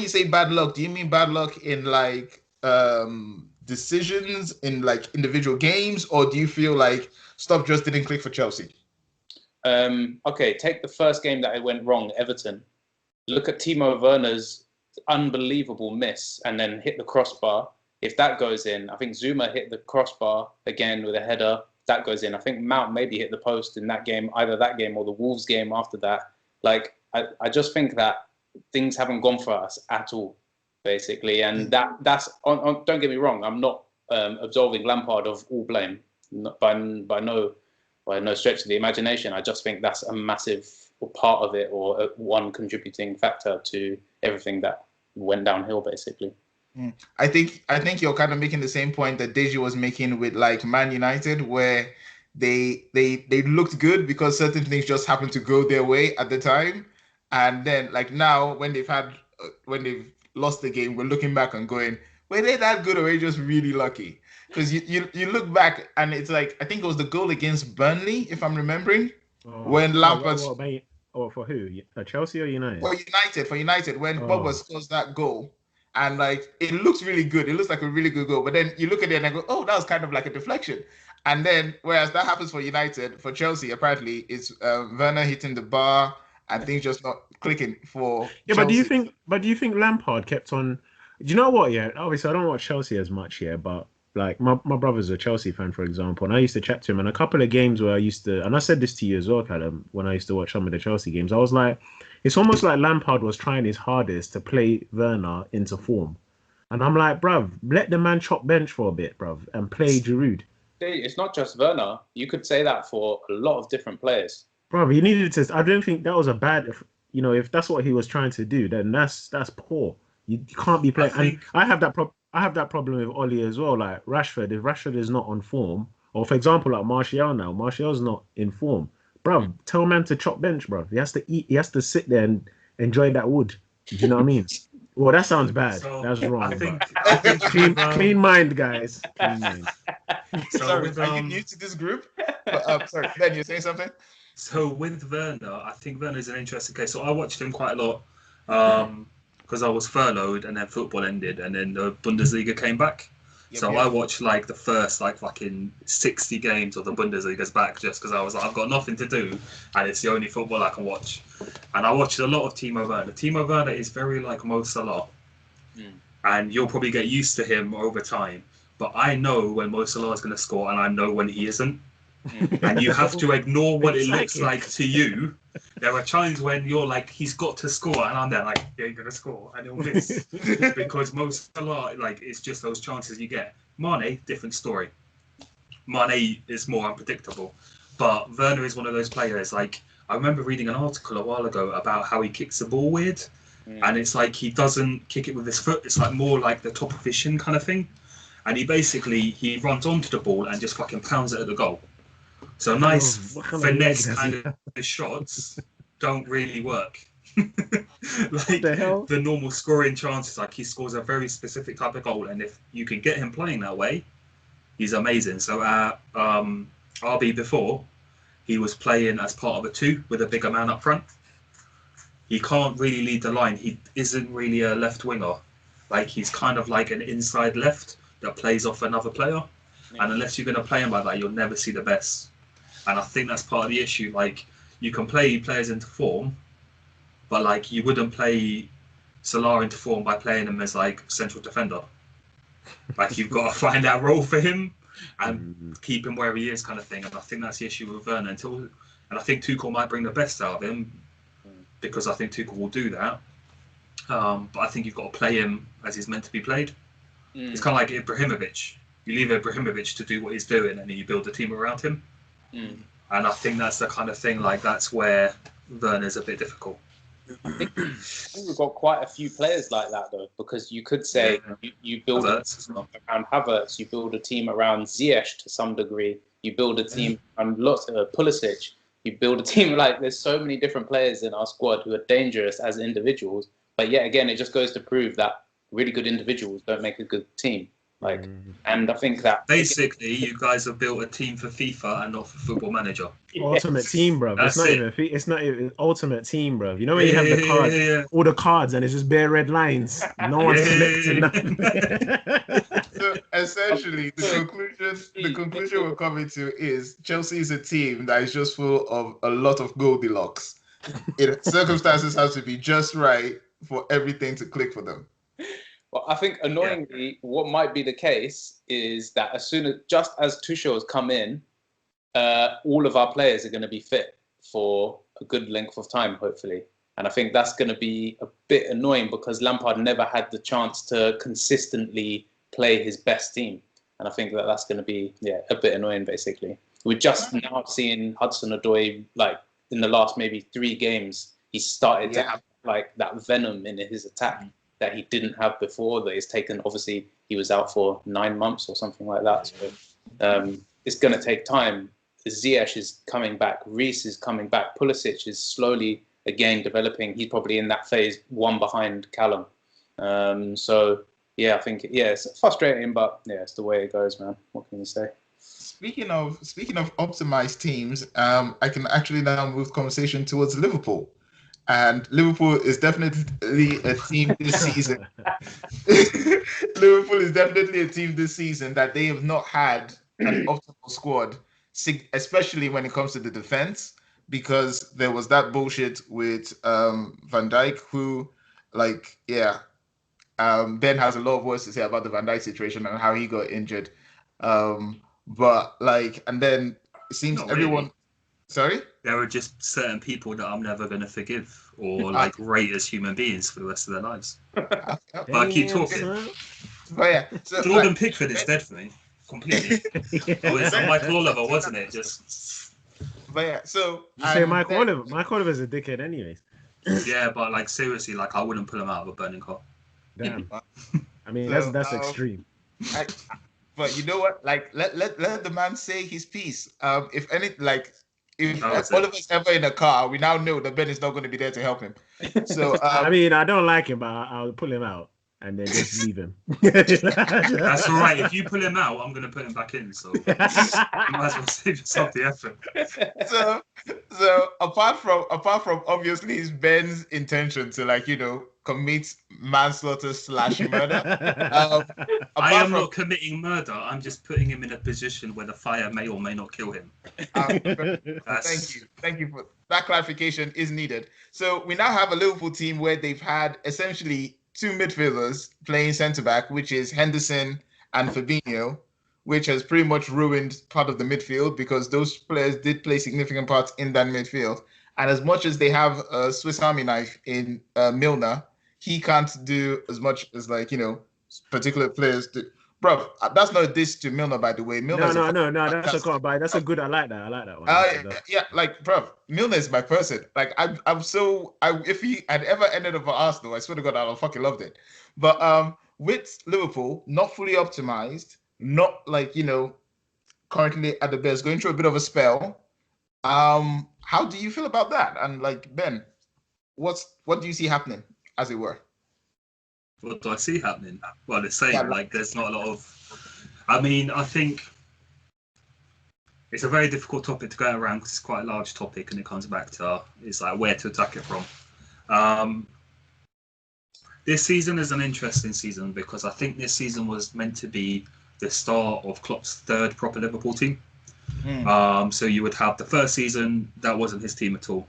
you say bad luck, do you mean bad luck in like decisions in like individual games, or do you feel like stuff just didn't click for Chelsea? Okay, take the first game that it went wrong, Everton. Look at Timo Werner's unbelievable miss and then hit the crossbar. If that goes in, I think Zuma hit the crossbar again with a header. That goes in. I think Mount maybe hit the post in that game, either that game or the Wolves game after that. Like, I just think that things haven't gone for us at all, basically. And that's don't get me wrong. I'm not absolving Lampard of all blame by no stretch of the imagination. I just think that's a massive part of it, or one contributing factor to everything that went downhill, basically. I think you're kind of making the same point that Deji was making with like Man United, where they looked good because certain things just happened to go their way at the time, and then like now when they've lost the game, we're looking back and going, were they that good or were they just really lucky? Because you look back and it's like, I think it was the goal against Burnley, if I'm remembering, when Lampard. For who? Chelsea or United? Well, for United, when Pogba scores that goal. And like, it looks really good. It looks like a really good goal. But then you look at it and go, oh, that was kind of like a deflection. And then, whereas that happens for United, for Chelsea, apparently, it's Werner hitting the bar and things just not clicking for Chelsea. But do you think Lampard kept on? Do you know what? Yeah, obviously I don't watch Chelsea as much here, but like my brother's a Chelsea fan, for example, and I used to chat to him. And a couple of games where I used to, and I said this to you as well, Callum, when I used to watch some of the Chelsea games, I was like, it's almost like Lampard was trying his hardest to play Werner into form. And I'm like, bruv, let the man chop bench for a bit, bruv, and play Giroud. It's not just Werner. You could say that for a lot of different players. Bruv, he needed to. I don't think that was a bad. If that's what he was trying to do, then that's poor. You can't be playing. And I have that problem with Oli as well. Like Rashford, if Rashford is not on form, or for example, like Martial now, Martial's not in form. bro, tell man to chop bench, bro. He has to eat. He has to sit there and enjoy that wood. Do you know what I mean? Well, that sounds bad. So That's wrong. I think Clean mind, guys. Clean mind. So Sorry, with, are you new to this group? But, sorry, Ben, you're saying something? So with Werner, I think Werner's an interesting case. So I watched him quite a lot because I was furloughed and then football ended and then the Bundesliga came back. So I watched like the first like fucking 60 games of the Bundesliga's back just because I was like, I've got nothing to do and it's the only football I can watch. And I watched a lot of Timo Werner. Timo Werner is very like Mo Salah. And you'll probably get used to him over time. But I know when Mo Salah is going to score and I know when he isn't. And you have to ignore what it looks like to you. There are times when you're like, he's got to score, and I'm there like, he ain't gonna score, and he'll miss because most a lot like it's just those chances you get. Mane, different story. Mane is more unpredictable, but Werner is one of those players. Like I remember reading an article a while ago about how he kicks the ball weird, and it's like he doesn't kick it with his foot. It's like more like the top of his shin kind of thing, and he runs onto the ball and just fucking pounds it at the goal. So nice finesse kind of shots don't really work. Like the normal scoring chances, like he scores a very specific type of goal, and if you can get him playing that way, he's amazing. So at RB before, he was playing as part of a 2 with a bigger man up front. He can't really lead the line. He isn't really a left winger. Like he's kind of like an inside left that plays off another player. And unless you're going to play him like that, you'll never see the best. And I think that's part of the issue. Like, you can play players into form, but like you wouldn't play Salah into form by playing him as like central defender. Like you've got to find that role for him and keep him where he is, kind of thing. And I think that's the issue with Werner. And I think Tuchel might bring the best out of him because I think Tuchel will do that. But I think you've got to play him as he's meant to be played. It's kind of like Ibrahimovic. You leave Ibrahimovic to do what he's doing, and then you build a team around him. And I think that's the kind of thing, like that's where Werner's a bit difficult. I think we've got quite a few players like that, though, because you could say you build a team around Havertz, you build a team around Ziyech to some degree, you build a team around Pulisic, you build a team like there's so many different players in our squad who are dangerous as individuals, but yet again, it just goes to prove that really good individuals don't make a good team. Like, and I think that basically you guys have built a team for FIFA and not for Football Manager. Ultimate team, bro. That's It's not even ultimate team, bro. You know when you have the cards, all the cards, and it's just bare red lines. No one's selecting nothing. So essentially, the conclusion we're coming to is Chelsea is a team that is just full of a lot of Goldilocks. Circumstances have to be just right for everything to click for them. Well, I think annoyingly, what might be the case is that just as Tuchel has come in, all of our players are going to be fit for a good length of time, hopefully. And I think that's going to be a bit annoying because Lampard never had the chance to consistently play his best team. And I think that's going to be a bit annoying, basically. We're just now seeing Hudson-Odoi, like in the last maybe 3 games, he started to have like that venom in his attack that he didn't have before, that he's taken. Obviously, he was out for 9 months or something like that. So it's going to take time. Ziyech is coming back. Reece is coming back. Pulisic is slowly, again, developing. He's probably in that phase 1 behind Callum. So, I think, it's frustrating, but, it's the way it goes, man. What can you say? Speaking of optimized teams, I can actually now move conversation towards Liverpool. And Liverpool is definitely a team this season. Liverpool is definitely a team this season that they have not had an optimal squad, especially when it comes to the defense, because there was that bullshit with Van Dijk, who, Ben has a lot of words to say about the Van Dijk situation and how he got injured. And then it seems Not everyone. really. Sorry? There are just certain people that I'm never going to forgive or rate as human beings for the rest of their lives. But I keep talking. But so, Jordan Pickford is dead for me completely. It's Michael Oliver, wasn't it? So you say Michael Oliver? Michael Oliver's a dickhead, anyways. Yeah, but seriously, I wouldn't pull him out of a burning car. Damn. I mean, that's extreme. But you know what? Let the man say his piece. If any, if That was all it. of us ever in a car, we now know that Ben is not going to be there to help him. So I mean, I don't like him, but I'll pull him out and then just leave him. That's all right. If you pull him out, I'm going to put him back in. So you might as well save yourself the effort. so apart from obviously it's Ben's intention to, like, commit manslaughter / murder. I am Apart not committing murder. I'm just putting him in a position where the fire may or may not kill him. Thank you for that clarification is needed. So we now have a Liverpool team where they've had essentially two midfielders playing centre back, which is Henderson and Fabinho, which has pretty much ruined part of the midfield because those players did play significant parts in that midfield. And as much as they have a Swiss Army knife in Milner, he can't do as much as, like, particular players do. Bro, that's not a diss to Milner, by the way. Milner no. That's a call, but that's a good. I like that. I like that one. yeah, like, bro, Milner is my person. Like, if he had ever ended up at Arsenal, I swear to God, I would fucking loved it. But with Liverpool not fully optimized, not, like, currently at the best, going through a bit of a spell. How do you feel about that? And, like, Ben, what do you see happening, as it were? What do I see happening? Well, the same. Like, there's not a lot of. I mean, I think it's a very difficult topic to go around because it's quite a large topic, and it comes back to it's like where to attack it from. This season is an interesting season because I think this season was meant to be the start of Klopp's third proper Liverpool team. So you would have the first season that wasn't his team at all.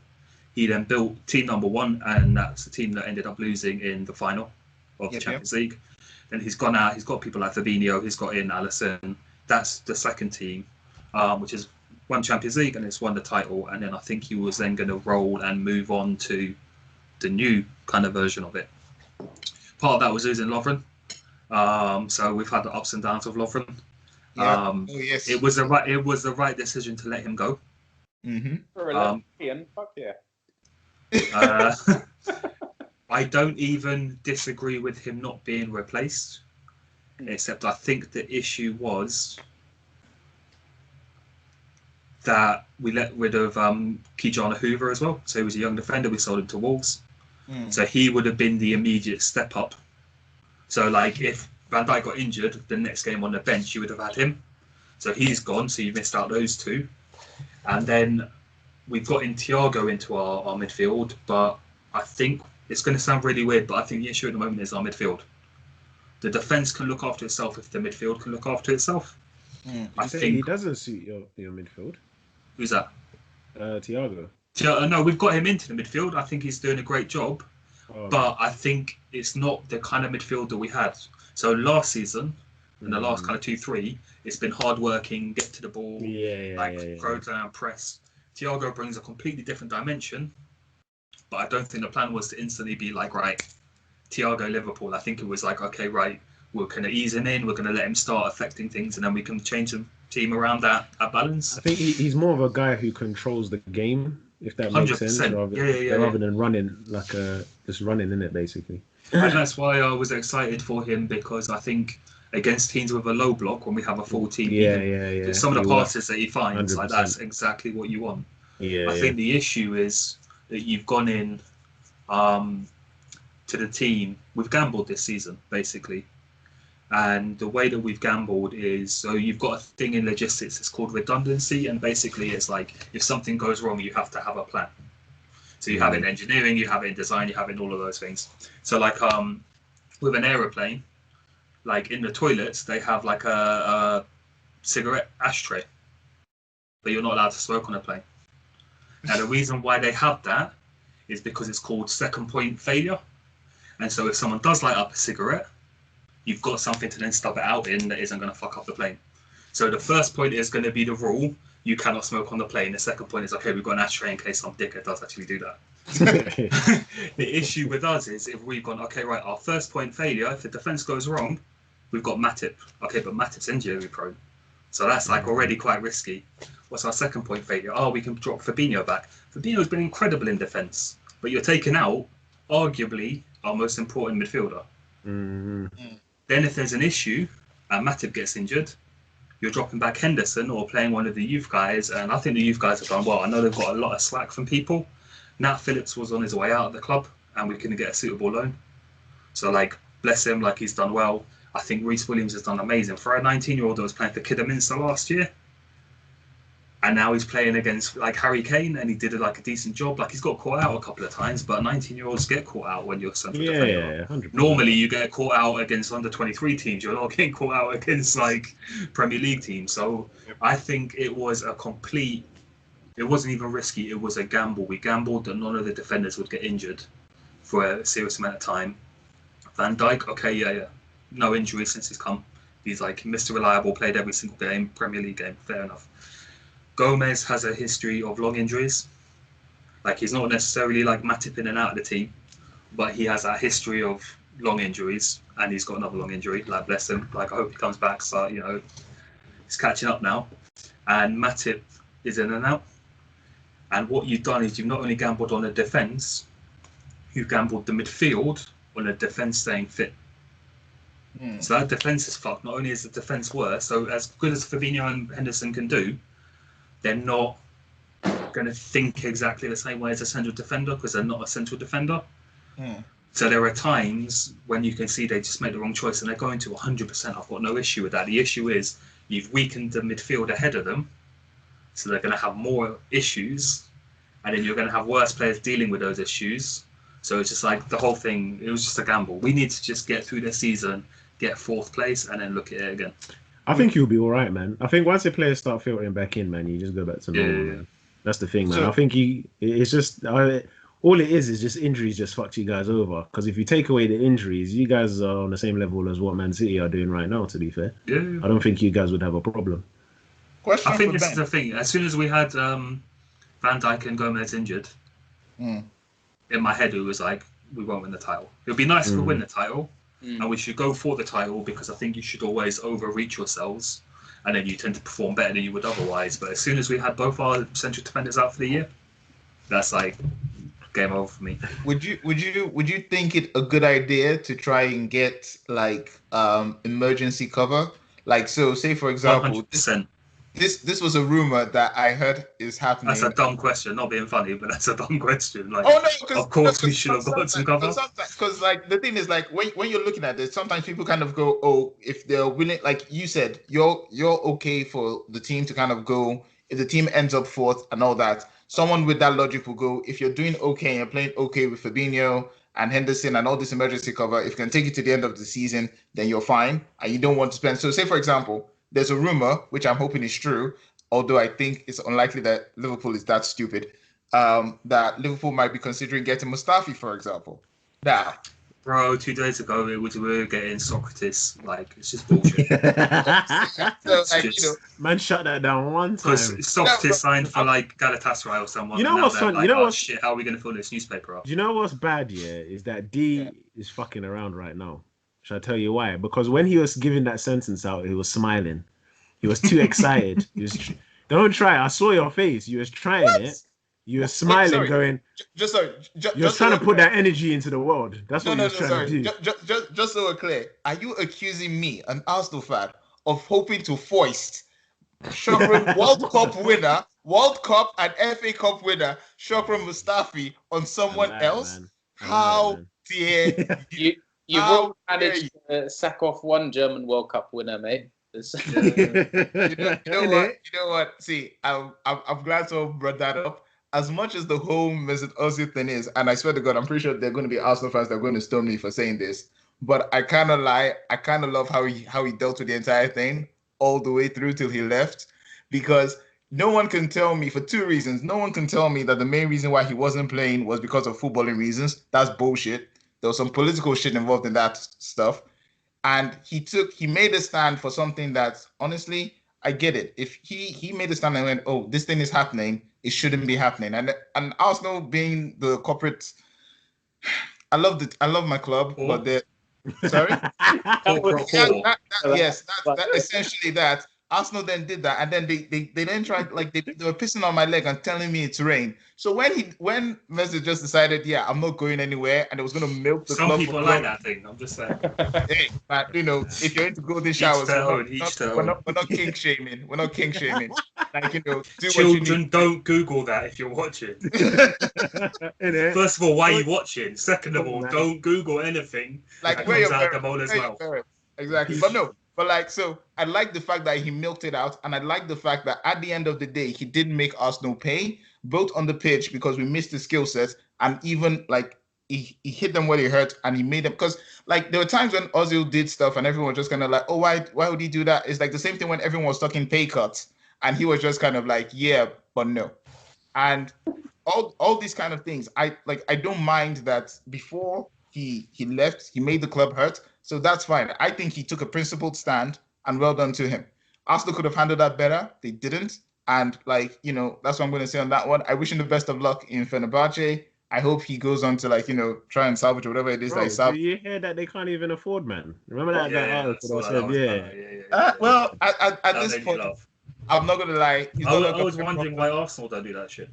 He then built team number one, and that's the team that ended up losing in the final of the Champions League. Then he's gone out. He's got people like Fabinho. He's got in Alisson. That's the second team, which has won Champions League and it's won the title. And then I think he was then going to roll and move on to the new kind of version of it. Part of that was losing Lovren. So we've had the ups and downs of Lovren. Yes. It was the right decision to let him go. For a European, fuck yeah. I don't even disagree with him not being replaced, except I think the issue was that we let rid of Kijana Hoover as well. So he was a young defender. We sold him to Wolves. So he would have been the immediate step up. So, like, if Van Dijk got injured, the next game on the bench, you would have had him. So he's gone, so you missed out those two. And then we've got in Thiago into our midfield, but I think it's going to sound really weird, but I think the issue at the moment is our midfield. The defence can look after itself if the midfield can look after itself. I think he doesn't suit your midfield. Who's that? Thiago. No, we've got him into the midfield. I think he's doing a great job, but I think it's not the kind of midfield that we had. So last season, in the last kind of 2-3, it's been hard-working, get to the ball, throw down, press. Thiago brings a completely different dimension, but I don't think the plan was to instantly be like, right, Thiago Liverpool. I think it was like, okay, right, we're going to ease him in, we're going to let him start affecting things, and then we can change the team around that balance. I think he's more of a guy who controls the game, if that makes 100%. Sense, rather than running like just running in it, basically. And that's why I was excited for him, because I think against teams with a low block, when we have a full team, some of the passes that he finds, 100%. Like, that's exactly what you want. I think the issue is that you've gone in to the team. We've gambled this season, basically. And the way that we've gambled is, so you've got a thing in logistics, it's called redundancy. And basically it's like, if something goes wrong, you have to have a plan. So you have it in engineering, you have it in design, you have it in all of those things. So like with an aeroplane, like in the toilets, they have like a cigarette ashtray, but you're not allowed to smoke on a plane. Now the reason why they have that is because it's called second point failure. And so if someone does light up a cigarette, you've got something to then stub it out in that isn't going to fuck up the plane. So the first point is going to be the rule, you cannot smoke on the plane. The second point is, okay, we've got an ashtray in case some dickhead does actually do that. The issue with us is if we've gone, okay, right, our first point failure, if the defence goes wrong, we've got Matip. Okay, but Matip's injury prone. So that's like already quite risky. What's our second point failure? Oh, we can drop Fabinho back. Fabinho's been incredible in defence, but you're taking out, arguably, our most important midfielder. Then if there's an issue and Matip gets injured, you're dropping back Henderson or playing one of the youth guys, and I think the youth guys have done well. I know they've got a lot of slack from people. Nat Phillips was on his way out of the club, and we couldn't get a suitable loan. So, like, bless him, like, he's done well. I think Reece Williams has done amazing. For a 19-year-old that was playing for Kidderminster last year, and now he's playing against, like, Harry Kane, and he did, like, a decent job. Like, he's got caught out a couple of times, but 19-year-olds get caught out when you're central defender. 100%. Normally, you get caught out against under-23 teams. You're not getting caught out against, like, Premier League teams. So I think it was a complete... It wasn't even risky. It was a gamble. We gambled that none of the defenders would get injured for a serious amount of time. Van Dijk, okay, yeah. No injuries since he's come. He's like Mr. Reliable, played every single game, Premier League game, fair enough. Gomez has a history of long injuries. Like, he's not necessarily like Matip in and out of the team, but he has that history of long injuries, and he's got another long injury. Like, bless him. Like, I hope he comes back. So, you know, he's catching up now. And Matip is in and out. And what you've done is you've not only gambled on the defence, you've gambled the midfield on the defence staying fit. So that defence is fucked. Not only is the defence worse, so as good as Fabinho and Henderson can do, they're not going to think exactly the same way as a central defender because they're not a central defender. So there are times when you can see they just make the wrong choice, and they're going to 100%. I've got no issue with that. The issue is you've weakened the midfield ahead of them, so they're going to have more issues, and then you're going to have worse players dealing with those issues. So it's just like the whole thing, it was just a gamble. We need to just get through the season, get 4th place, and then look at it again. I think you'll be all right, man. I think once the players start filtering back in, man, you just go back to normal, man. That's the thing, man. So, I think it's just... all it is just injuries just fucked you guys over. Because if you take away the injuries, you guys are on the same level as what Man City are doing right now, to be fair. Yeah. I don't think you guys would have a problem. question I think for this Ben. is the thing. As soon as we had Van Dijk and Gomez injured, in my head it was like, we won't win the title. It would be nice if we win the title, and we should go for the title, because I think you should always overreach yourselves, and then you tend to perform better than you would otherwise. But as soon as we had both our central defenders out for the year, that's like game over for me. Would you think it a good idea to try and get like emergency cover? Like, so say for example, 100%. This was a rumor that I heard is happening. That's a dumb question. Not being funny, but that's a dumb question. Like, Oh no! of course we should have got some cover. Because like the thing is, like when you're looking at this, sometimes people kind of go, oh, if they're willing, like you said, you're okay for the team to kind of go if the team ends up 4th and all that. Someone with that logic will go, if you're doing okay and you're playing okay with Fabinho and Henderson and all this emergency cover, if you can take it to the end of the season, then you're fine, and you don't want to spend. So say for example, there's a rumor, which I'm hoping is true, although I think it's unlikely that Liverpool is that stupid, that Liverpool might be considering getting Mustafi, for example. Now, Bro, 2 days ago we were getting Socrates. Like, it's just bullshit. so, like, you know, Man, shut that down one time. Because Socrates signed for like Galatasaray or someone. You know and now what's they're funny? Like, You know oh, what's- shit, how are we going to fill this newspaper up? Do you know what's bad, is that D is fucking around right now. Shall I tell you why? Because when he was giving that sentence out, he was smiling. He was too excited. Don't try. I saw your face. You was trying it. You were smiling, sorry. going. just so You're trying to put that energy into the world. That's what you're trying to do. Just so we're clear, are you accusing me, an Arsenal fan, of hoping to foist Shukran World Cup winner, World Cup and FA Cup winner, Shukran Mustafi on someone else? How dare you? You How will manage to sack off one German World Cup winner, mate. You know what? See, I'm glad someone brought that up. As much as the whole Mesut Ozil thing is, and I swear to God, I'm pretty sure there are going to be Arsenal fans that are going to stone me for saying this, but I kind of love how he dealt with the entire thing all the way through till he left, because no one can tell me, for 2 reasons, no one can tell me that the main reason why he wasn't playing was because of footballing reasons. That's bullshit. There was some political shit involved in that stuff. And he made a stand for something that, honestly, I get it. If he made a stand and went, oh, this thing is happening, it shouldn't be happening. And Arsenal being the corporate, I love my club, but they're sorry. Yes, that essentially that. Arsenal then did that, and then they then tried like they were pissing on my leg and telling me it's rain. So when Messi just decided, yeah, I'm not going anywhere, and it was gonna milk the Some club people for like glory. that thing. I'm just saying. Hey, but if you're into golden Each showers, their we're own. Each not, their we're own. not, we're not king shaming. We're not king shaming. Like do what you need. Children, don't Google that if you're watching. Innit? First of all, why are you watching? Second of Oh, all, man. don't Google anything Like that where comes your out of parents, Gamola's where your mouth. parents. Exactly. But no, but like so I like the fact that he milked it out, and I like the fact that at the end of the day he didn't make Arsenal pay, both on the pitch because we missed the skill set, and even like he hit them where they hurt, and he made them because like there were times when Ozil did stuff and everyone was just kind of like, oh, why would he do that? It's like the same thing when everyone was talking pay cuts and he was just kind of like, yeah, but no. And all these kind of things, I don't mind that before he left, he made the club hurt. So that's fine. I think he took a principled stand, and well done to him. Arsenal could have handled that better. They didn't. And like, that's what I'm going to say on that one. I wish him the best of luck in Fenerbahce. I hope he goes on to like, try and salvage whatever it is that Bro, he do salvaged. you hear that they can't even afford, man? Remember that Yeah, article so that that said, was yeah. Well, at that this made me point, laugh. I'm not going to lie. He's I not was, gonna I was come wondering from- why Arsenal don't do that shit.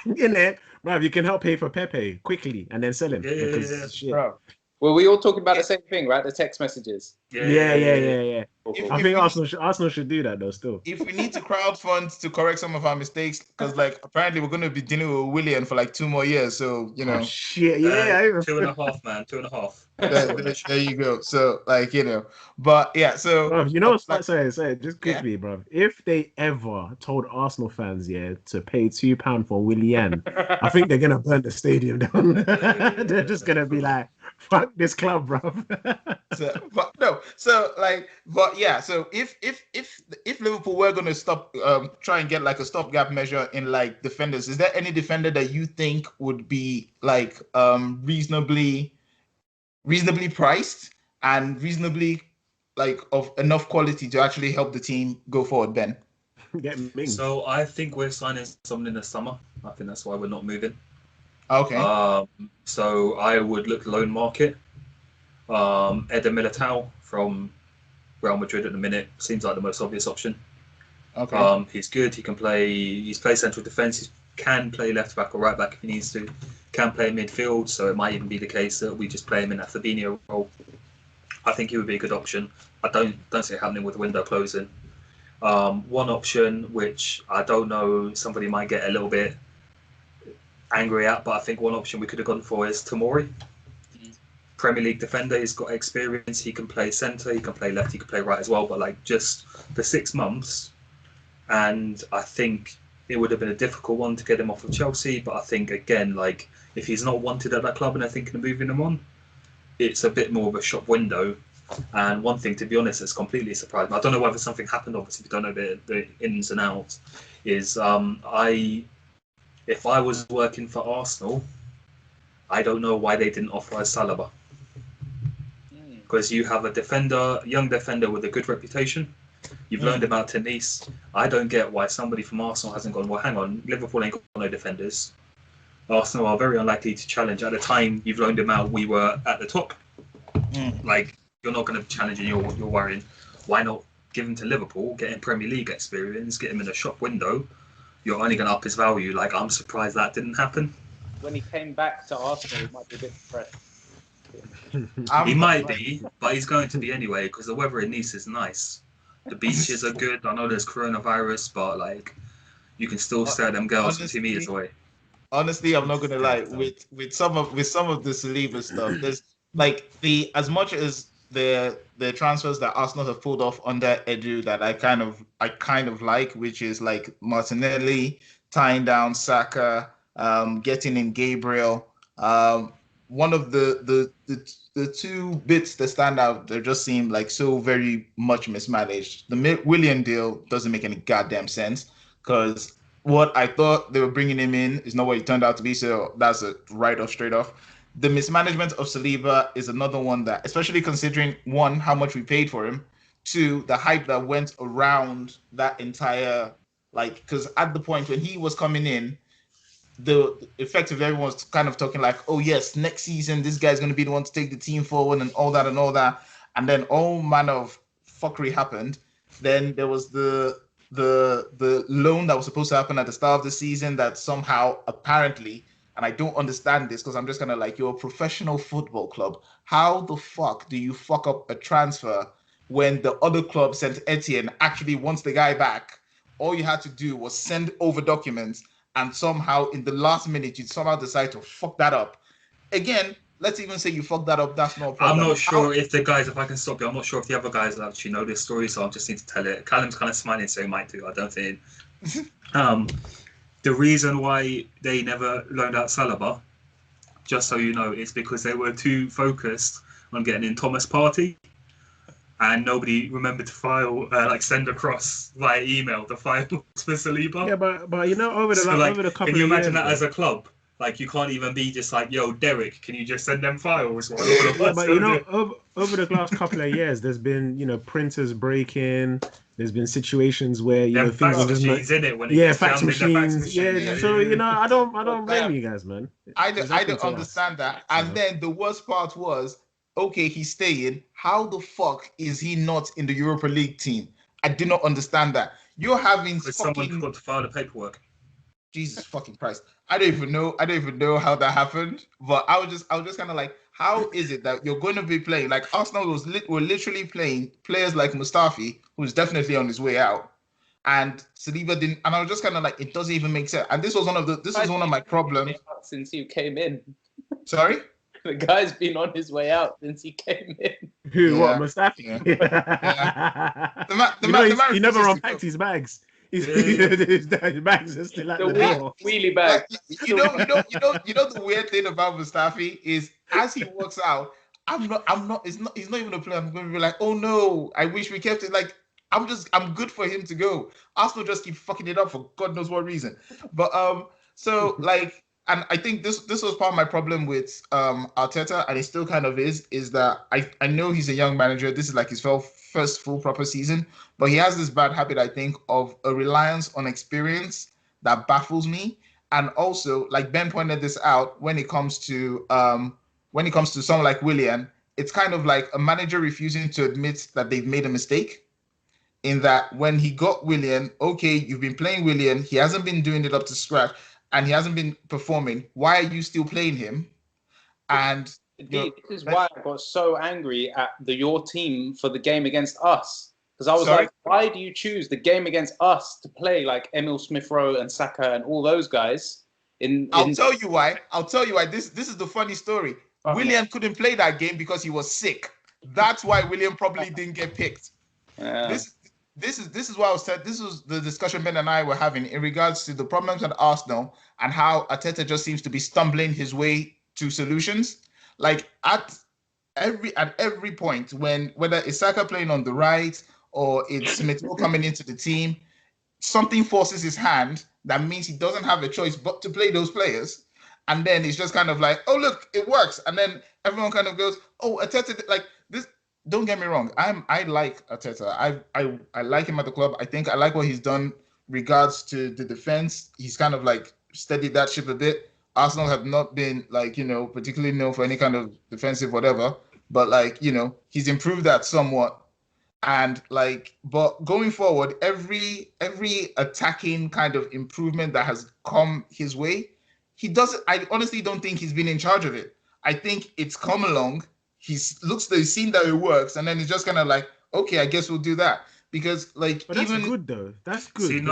In it, bruv, you can help pay for Pepe quickly and then sell him. Yeah, yeah, because yeah. shit. Bro. Were we all talking about the same thing, right? The text messages. Yeah. If- I if think we- Arsenal should do that though. Still, If we need to crowdfund to correct some of our mistakes, because like apparently we're going to be dealing with Willian for like 2 more years, so oh shit, yeah. 2.5, man. 2.5. there you go. So like but yeah, so Bruv, you know what's like, sorry, just Yeah. quickly, bruv. If they ever told Arsenal fans, to pay £2 for Willian, I think they're gonna burn the stadium down. They're just gonna be like, "Fuck this club, bruv." but no, so like, but yeah, so if Liverpool were going to stop, try and get like a stopgap measure in like defenders, is there any defender that you think would be like reasonably priced and reasonably like of enough quality to actually help the team go forward, Ben? Get Mings. So I think we're signing someone in the summer. I think that's why we're not moving. Okay. So I would look loan market. Eder Militao from Real Madrid at the minute seems like the most obvious option. Okay. He's good. He can play. He's played central defence. He can play left back or right back if he needs to. Can play midfield. So it might even be the case that we just play him in that Fabinho role. I think he would be a good option. I don't see it happening with the window closing. One option which I don't know, somebody might get a little bit angry at, but I think one option we could have gone for is Tomori. Premier League defender. He's got experience. He can play centre. He can play left. He can play right as well. But like just for 6 months, and I think it would have been a difficult one to get him off of Chelsea. But I think again, like if he's not wanted at that club and they're thinking of moving him on, it's a bit more of a shop window. And one thing, to be honest, that's completely surprised me. I don't know whether something happened. Obviously, we don't know the ins and outs. Is if I was working for Arsenal, I don't know why they didn't offer us Saliba. Because you have a young defender with a good reputation. You've loaned him out to Nice. I don't get why somebody from Arsenal hasn't gone, well, hang on, Liverpool ain't got no defenders. Arsenal are very unlikely to challenge. At the time you've loaned him out, we were at the top. Like, you're not going to challenge and you're worrying. Why not give him to Liverpool, get him Premier League experience, get him in a shop window? You're only going to up his value. Like, I'm surprised that didn't happen. When he came back to Arsenal, he might be a bit depressed. He might be, but he's going to be anyway because the weather in Nice is nice. The beaches are good. I know there's coronavirus, but like you can still stare at them girls from 2 meters away. Honestly, I'm not gonna lie. With some of the Saliba stuff, there's like as much as the transfers that Arsenal have pulled off under Edu that I kind of like, which is like Martinelli tying down Saka, getting in Gabriel. One of the 2 bits that stand out, they just seem like so very much mismanaged. The Willian deal doesn't make any goddamn sense because what I thought they were bringing him in is not what he turned out to be. So that's a write-off straight off. The mismanagement of Saliba is another one that, especially considering 1, how much we paid for him, 2, the hype that went around that entire, like, because at the point when he was coming in, the effective everyone was kind of talking like, oh yes, next season this guy's going to be the one to take the team forward and all that, and then all manner of fuckery happened. Then there was the loan that was supposed to happen at the start of the season that somehow apparently, and I don't understand this because I'm just kind of like, you're a professional football club. How the fuck do you fuck up a transfer when the other club sent Etienne actually wants the guy back? All you had to do was send over documents, and somehow in the last minute you somehow decide to fuck that up. Again, let's even say you fucked that up. That's no problem. I'm not sure if the guys, if I can stop you, I'm not sure if the other guys actually know this story, so I just need to tell it. Callum's kind of smiling, so he might do. I don't think. The reason why they never loaned out Saliba, just so you know, is because they were too focused on getting in Thomas Partey, and nobody remembered to file, send across via email the files for Saliba. Yeah, but you know, over the couple can you of imagine years, that as a club? Like, you can't even be just like, yo, Derek, can you just send them files? Yeah, but you know, over the last couple of years, there's been, you know, printers breaking. There's been situations where, you know, things fax are just machines, in it, when it yeah, gets fax jammed in the fax machines. machine. Yeah, so you know, I don't blame you guys, man. I It's don't happened to us. understand that. And then the worst part was, okay, he's staying. How the fuck is he not in the Europa League team? I did not understand that. You're having Because someone fucking forgot to file the paperwork. Jesus fucking Christ. I don't even know how that happened. But I was just kind of like, how is it that you're going to be playing, like Arsenal were literally playing players like Mustafi, who's definitely on his way out, and Saliba didn't, and I was just kind of like, it doesn't even make sense. And this was one of my problems. Since you came in. Sorry? The guy's been on his way out since he came in. Who? Yeah. What? Mustafi? Yeah. He never unpacked his bags. His bags are still at the door. Wheelie bag. Like, you know the weird thing about Mustafi is, as he walks out, he's not even a player. I'm going to be like, oh no, I wish we kept it. Like, I'm good for him to go. Arsenal just keep fucking it up for God knows what reason. But so like, and I think this was part of my problem with Arteta, and it still kind of is that I know he's a young manager. This is like his first full proper season, but he has this bad habit, I think, of a reliance on experience that baffles me. And also, like Ben pointed this out, when it comes to someone like Willian, it's kind of like a manager refusing to admit that they've made a mistake. In that, when he got Willian, okay, you've been playing Willian, he hasn't been doing it up to scratch, and he hasn't been performing. Why are you still playing him? And this is why I got so angry at your team for the game against us. Because I was like, why do you choose the game against us to play like Emil Smith-Rowe and Saka and all those guys? I'll tell you why. This is the funny story. Willian couldn't play that game because he was sick. That's why Willian probably didn't get picked. This is why I was said. This was the discussion Ben and I were having in regards to the problems at Arsenal and how Arteta just seems to be stumbling his way to solutions. Like at every point, when whether it's Saka playing on the right or it's Smith coming into the team, something forces his hand. That means he doesn't have a choice but to play those players. And then it's just kind of like, oh look, it works. And then everyone kind of goes, oh, Arteta, like this. Don't get me wrong. I like Arteta. I like him at the club. I think I like what he's done regards to the defense. He's kind of like steadied that ship a bit. Arsenal have not been like, particularly known for any kind of defensive whatever, but like, he's improved that somewhat. And like, but going forward, every attacking kind of improvement that has come his way, I honestly don't think he's been in charge of it. I think it's come along. He's seen that it works, and then he's just kind of like, okay, I guess we'll do that. Because like, but that's good though. That's good. See,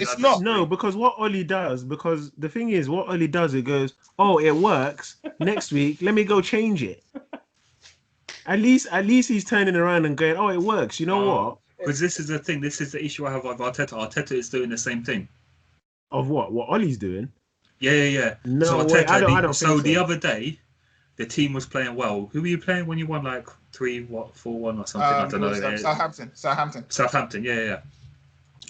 it's not. No, because what Oli does, because the thing is, what Oli does, it goes, oh, it works. Next week, let me go change it. At least he's turning around and going, oh, it works. You know what? Because this is the thing. This is the issue I have with Arteta. Arteta is doing the same thing. Of what? What Oli's doing? Yeah. No, so Arteta, I don't think so. The other day, the team was playing well. Who were you playing when you won like 4-1 or something? I don't know. Southampton, yeah.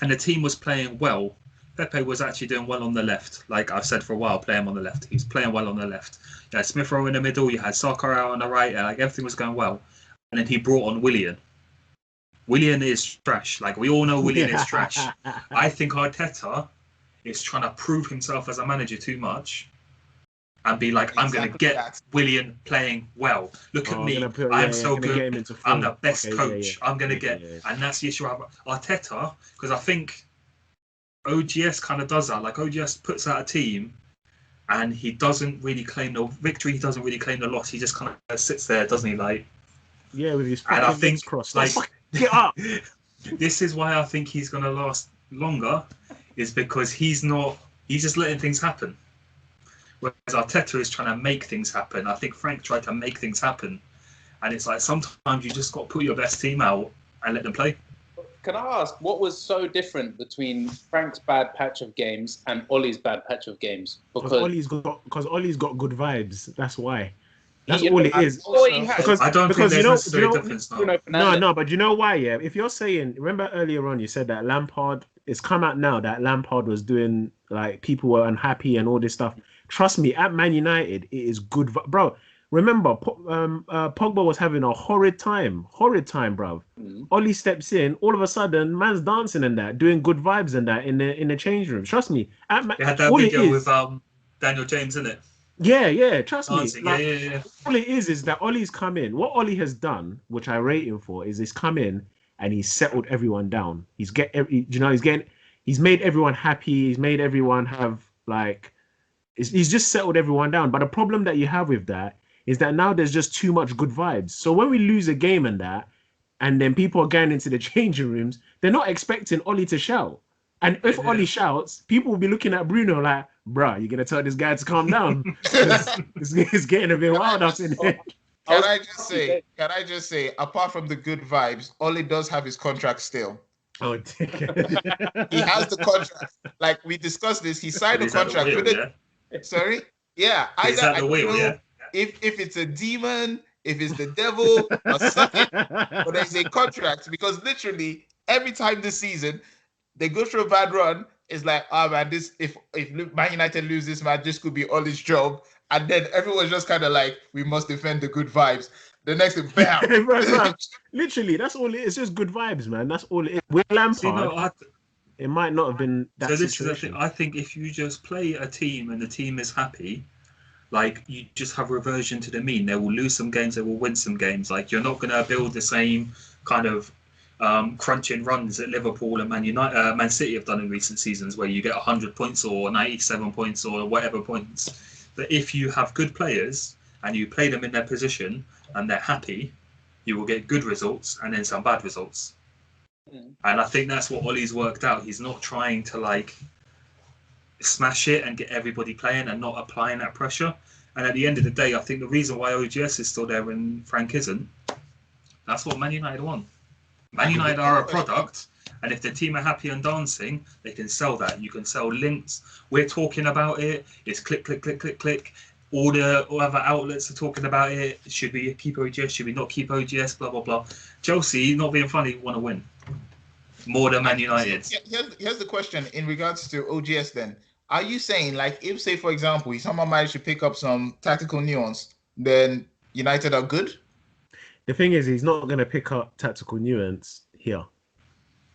And the team was playing well. Pepe was actually doing well on the left. Like I've said for a while, play him on the left. He was playing well on the left. You had Smith-Rowe in the middle. You had Saka out on the right. Like everything was going well. And then he brought on Willian. Willian is trash. Like we all know Willian is trash. I think Arteta is trying to prove himself as a manager too much. and be like, I'm going to Exactly get that. Willian playing well. Look at I'm me. gonna put, I yeah, am so gonna get him good. into I'm form. the best Okay, coach. I'm going to yeah, get, yeah. and that's the issue I have. Arteta, because I think OGS kind of does that. Like OGS puts out a team, and he doesn't really claim the victory. He doesn't really claim the loss. He just kind of sits there, doesn't he? Like, Yeah, with his and I fucking legs think crossed. like Get up. this is why I think he's going to last longer, is because he's just letting things happen. Whereas Arteta is trying to make things happen. I think Frank tried to make things happen, and it's like sometimes you just got to put your best team out and let them play. Can I ask, what was so different between Frank's bad patch of games and Ollie's bad patch of games? Because Ollie's got good vibes. That's why. That's You all know, it is. all he has. Because I don't think because there's you know necessarily a difference now. Bruno Fernandes. no, but you know why? Yeah, if you're saying, remember earlier on you said that Lampard, it's come out now that Lampard was doing, like, people were unhappy and all this stuff. Trust me, at Man United, it is good, bro. Remember, Pogba was having a horrid time, bro. Ollie steps in, all of a sudden, man's dancing and that, doing good vibes and that in the change room. Trust me, They had that all video it is, with Daniel James in it. yeah, trust Dancing. me. Like, Yeah. all it is that Ollie's come in. What Ollie has done, which I rate him for, is he's come in and he's settled everyone down. He's made everyone happy. He's made everyone have, like, he's just settled everyone down. But the problem that you have with that is that now there's just too much good vibes. So when we lose a game and then people are going into the changing rooms, they're not expecting Ollie to shout. And if Ollie shouts, people will be looking at Bruno like, bruh, you're going to tell this guy to calm down. It's getting a bit wild up in here. Can I just say, apart from the good vibes, Ollie does have his contract still. Oh, He has the contract. Like, we discussed this. He signed a He's at the contract wheel, with it. yeah. Sorry? Yeah. He's at the wheel, yeah. If it's a demon, if it's the devil, or something, but there's a contract, because literally every time this season they go through a bad run, it's like, oh man, this if Man United lose this match, this could be Ollie's job. And then everyone's just kind of like, we must defend the good vibes. The next thing, bam. Literally, that's all it is. It's just good vibes, man. That's all it is. With Lampard, it might not have been that so this situation. is the thing. I think if you just play a team and the team is happy, like, you just have reversion to the mean. They will lose some games, they will win some games. Like, you're not going to build the same kind of crunching runs that Liverpool and Man City have done in recent seasons, where you get 100 points or 97 points or whatever points. But if you have good players and you play them in their position and they're happy, you will get good results and then some bad results. And I think that's what Ollie's worked out. He's not trying to, like, smash it and get everybody playing and not applying that pressure. And at the end of the day, I think the reason why OGS is still there and Frank isn't, that's what Man United want. Man United are a product, and if the team are happy and dancing, they can sell that. You can sell links. We're talking about it. It's click, click, click, click, click. All other outlets are talking about it. Should we keep OGS? Should we not keep OGS? Blah, blah, blah. Chelsea, not being funny, want to win more than Man United. Here's the question in regards to OGS then. Are you saying, like, if, say, for example, someone managed to pick up some tactical nuance, then United are good? The thing is, he's not going to pick up tactical nuance here.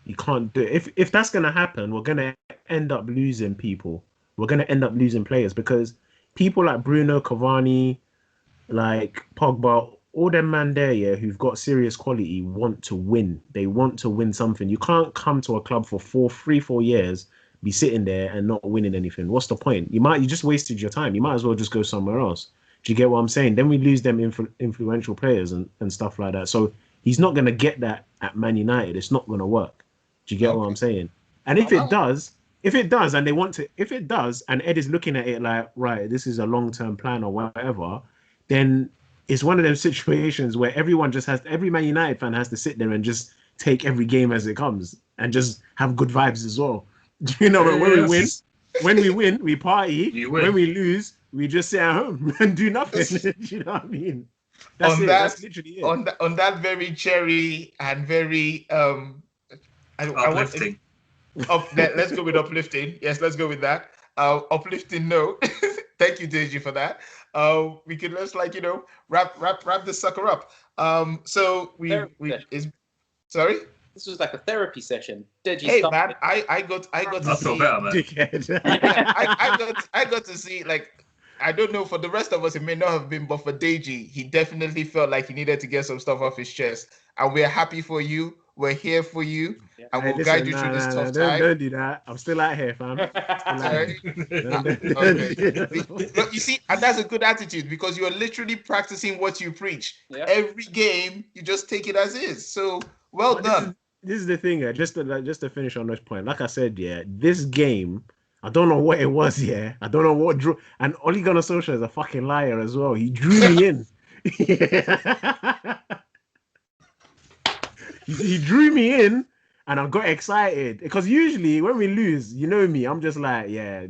You can't do it. If that's going to happen, we're going to end up losing people. We're going to end up losing players, because people like Bruno, Cavani, like Pogba, all them man there, yeah, who've got serious quality, want to win. They want to win something. You can't come to a club for 4 years, be sitting there and not winning anything. What's the point? You just wasted your time. You might as well just go somewhere else. Do you get what I'm saying? Then we lose them influential players and stuff like that. So he's not going to get that at Man United. It's not going to work. Do you get what I'm saying? And if it does, and they want to, if it does, and Ed is looking at it like, right, this is a long-term plan or whatever, then it's one of those situations where every Man United fan has to sit there and just take every game as it comes and just have good vibes as well. Do you know, when we win, we party. When we lose, we just sit at home and do nothing. Do you know what I mean? That's literally it. On that very cherry and very uplifting. Let's go with uplifting. Yes, let's go with that. Uplifting note. Thank you, Deji, for that. We can let's wrap this sucker up. So sorry. This was like a therapy session. Hey man, I got to see. Better, man. I got to see, like, I don't know, for the rest of us, it may not have been, but for Deji, he definitely felt like he needed to get some stuff off his chest. And we're happy for you. We're here for you. Yeah. And Hey, we'll guide listen, you through this tough don't, time. don't do that. I'm still out here, fam. Still out here. Don't Okay. do that. Look, you see, and that's a good attitude because you're literally practicing what you preach. Yeah. Every game, you just take it as is. So well But done. This is the thing, just to finish on this point. Like I said, yeah, this game, I don't know what it was, yeah. I don't know what drew. And Ole Gunnar Solskjaer is a fucking liar as well. He drew me in. He drew me in, and I got excited because usually when we lose, you know me, I'm just like, yeah,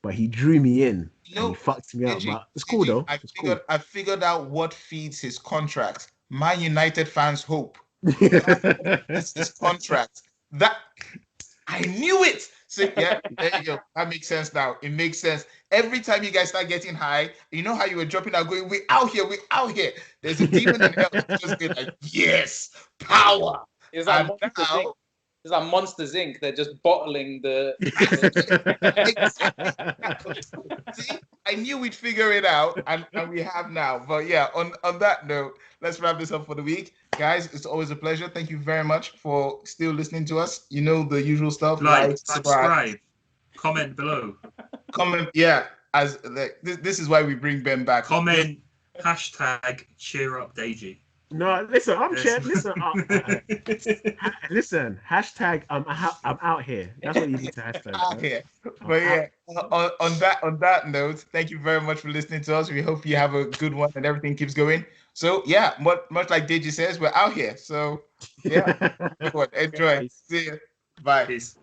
but he drew me in. You And know, he fucked me up. Deji, But it's cool though. It's cool. I figured out what feeds his contract. Man United fans' hope. It's this contract. That I knew it. So yeah, there you go. That makes sense now. It makes sense. Every time you guys start getting high, you know how you were dropping out, going, "We out here, we out here." There's a demon in hell that's just being like, "Yes, power." It's like And Monsters now- Inc. It's like Monsters Inc. They're just bottling the. See, I knew we'd figure it out, and we have now. But yeah, on that note, let's wrap this up for the week. Guys, it's always a pleasure. Thank you very much for still listening to us. You know the usual stuff. Like, subscribe, comment below. Comment. Yeah, this is why we bring Ben back. Comment, hashtag cheer up Deji. No, listen, I'm cheering. Listen, listen. Hashtag I'm out here. That's what you need to hashtag. Out here. But yeah, on that note, thank you very much for listening to us. We hope you have a good one and everything keeps going. So yeah, much like Deji says, we're out here. So yeah, good one. Enjoy. See you. Bye. Peace.